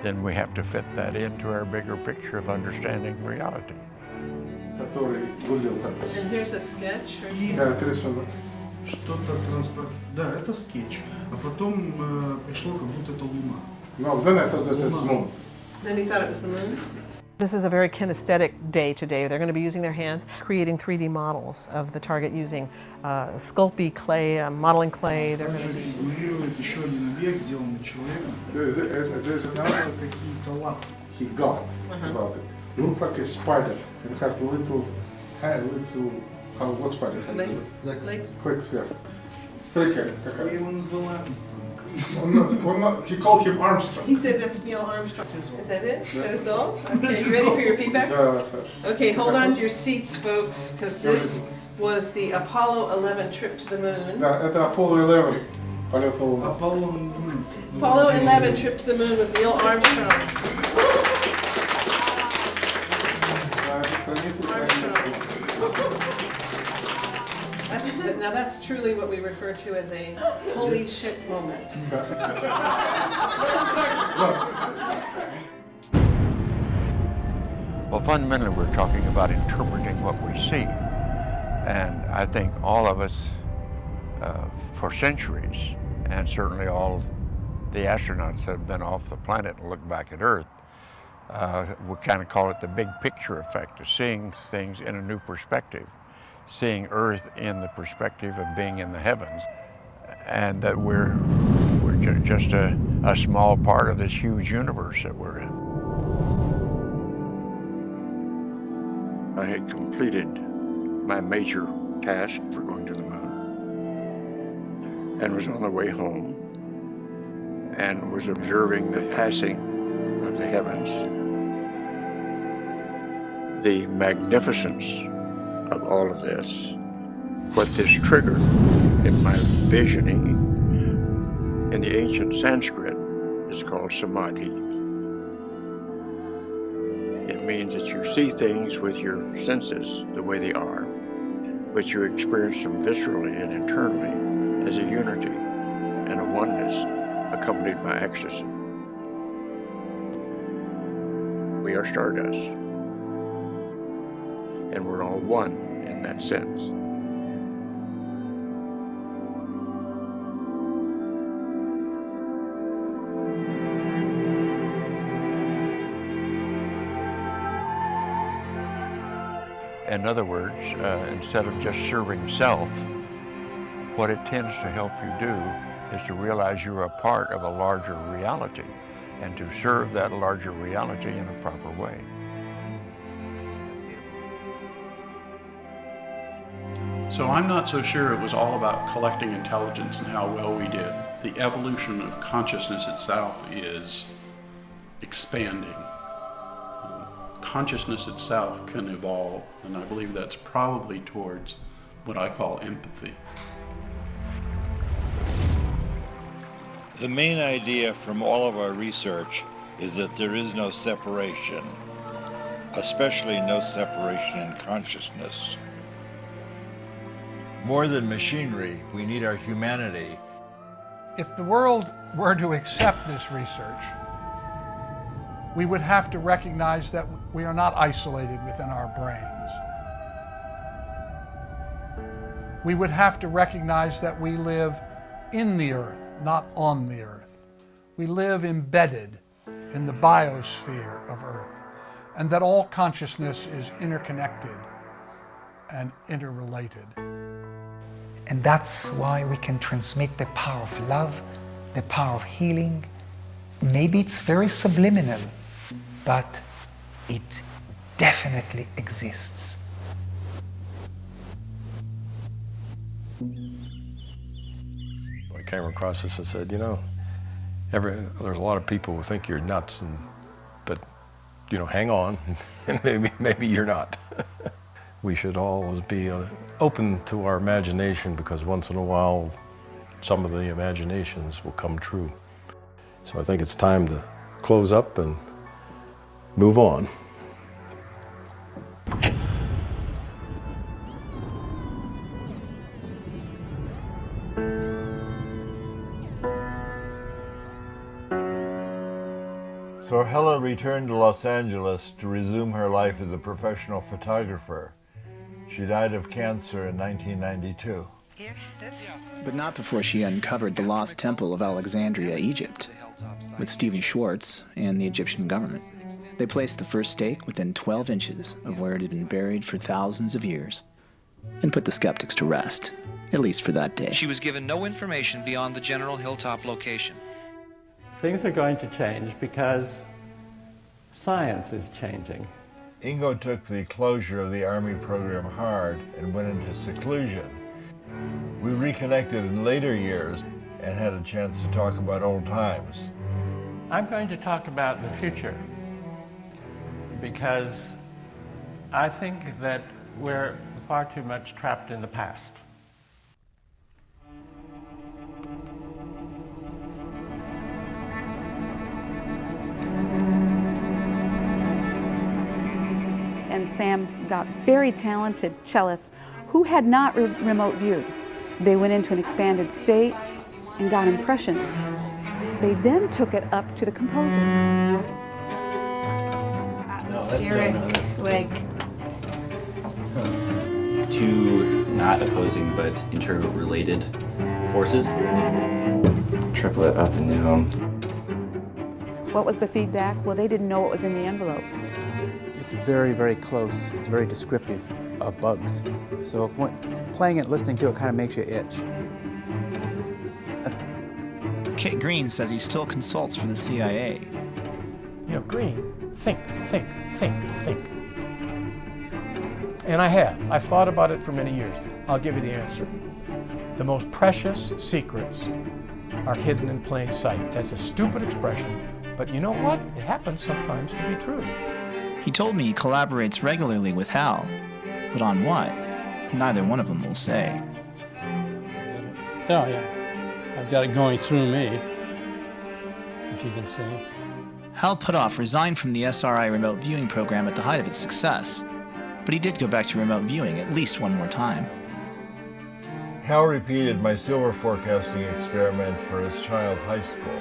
then we have to fit that into our bigger picture of understanding reality. And here's a sketch. Что-то транспорт. Да, это скетч. А потом пришло, как будто это Луна. No, then I thought that it's moon. Then he thought it was the moon. This is a very kinesthetic day today. They're going to be using their hands, creating 3D models of the target using Sculpey clay, modeling clay. They're going to be... еще один объект, сделанный человеком. There's какие-то лапы. He got about it. It looks like a spider. It has little what spider? Legs. Clicks, yeah. Стрекер. Я его назвал Армстронг. He called him Armstrong. He said that's Neil Armstrong. Is that it? That's all? Okay, you ready for your feedback? Okay, hold on to your seats, folks, because this was the Apollo 11 trip to the moon. Да, это Apollo 11. Apollo 11 trip to the moon with Neil Armstrong. Now that's truly what we refer to as a holy shit moment. Well, fundamentally, we're talking about interpreting what we see. And I think all of us, for centuries, and certainly all the astronauts that have been off the planet and look back at Earth, we kind of call it the big picture effect of seeing things in a new perspective, seeing Earth in the perspective of being in the heavens, and that we're just a small part of this huge universe that we're in. I had completed my major task for going to the moon and was on the way home and was observing the passing of the heavens. The magnificence of all of this, what this triggered in my visioning. In the ancient Sanskrit, it's called samadhi. It means that you see things with your senses the way they are, but you experience them viscerally and internally as a unity and a oneness accompanied by ecstasy. We are stardust, and we're all one in that sense. In other words, instead of just serving self, what it tends to help you do is to realize you're a part of a larger reality and to serve that larger reality in a proper way. So I'm not so sure it was all about collecting intelligence and how well we did. The evolution of consciousness itself is expanding. Consciousness itself can evolve, and I believe that's probably towards what I call empathy. The main idea from all of our research is that there is no separation, especially no separation in consciousness. More than machinery, we need our humanity. If the world were to accept this research, we would have to recognize that we are not isolated within our brains. We would have to recognize that we live in the earth, not on the earth. We live embedded in the biosphere of earth, and that all consciousness is interconnected and interrelated. And that's why we can transmit the power of love, the power of healing. Maybe it's very subliminal, but it definitely exists. I came across this and said, you know, there's a lot of people who think you're nuts, but you know, hang on, and maybe you're not. We should always be open to our imagination, because once in a while, some of the imaginations will come true. So I think it's time to close up and move on. So Hella returned to Los Angeles to resume her life as a professional photographer. She died of cancer in 1992. But not before she uncovered the lost temple of Alexandria, Egypt, with Stephen Schwartz and the Egyptian government. They placed the first stake within 12 inches of where it had been buried for thousands of years, and put the skeptics to rest, at least for that day. She was given no information beyond the general hilltop location. Things are going to change because science is changing. Ingo took the closure of the Army program hard and went into seclusion. We reconnected in later years and had a chance to talk about old times. I'm going to talk about the future because I think that we're far too much trapped in the past. And Sam got very talented cellists who had not remote viewed. They went into an expanded state and got impressions. They then took it up to the composers. Atmospheric, like... Two not opposing but interrelated forces. Triplet up and down. What was the feedback? Well, they didn't know what was in the envelope. It's very, very close. It's very descriptive of bugs. So playing it, listening to it kind of makes you itch. Kit Green says he still consults for the CIA. You know, Green, think. And I have. I've thought about it for many years. I'll give you the answer. The most precious secrets are hidden in plain sight. That's a stupid expression, but you know what? It happens sometimes to be true. He told me he collaborates regularly with Hal, but on what? Neither one of them will say. Oh, yeah. I've got it going through me, if you can see. Hal Puthoff resigned from the SRI remote viewing program at the height of its success, but he did go back to remote viewing at least one more time. Hal repeated my silver forecasting experiment for his child's high school.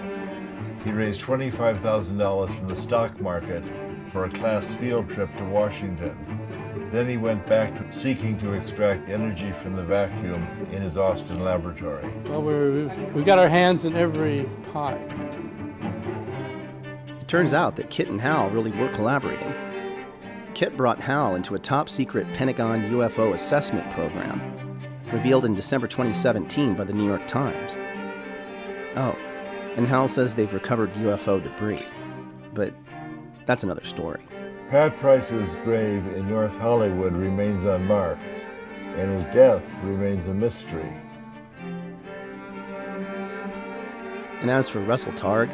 He raised $25,000 from the stock market for a class field trip to Washington. Then he went back to seeking to extract energy from the vacuum in his Austin laboratory. Well, we've got our hands in every pot. It turns out that Kit and Hal really were collaborating. Kit brought Hal into a top-secret Pentagon UFO assessment program, revealed in December 2017 by the New York Times. Oh, and Hal says they've recovered UFO debris, but that's another story. Pat Price's grave in North Hollywood remains unmarked, and his death remains a mystery. And as for Russell Targ,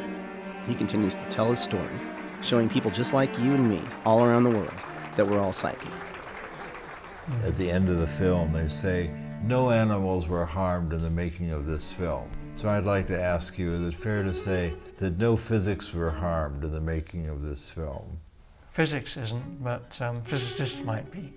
he continues to tell his story, showing people just like you and me all around the world that we're all psychic. At the end of the film, they say, no animals were harmed in the making of this film. So I'd like to ask you, is it fair to say that no physics were harmed in the making of this film? Physics isn't, but physicists might be.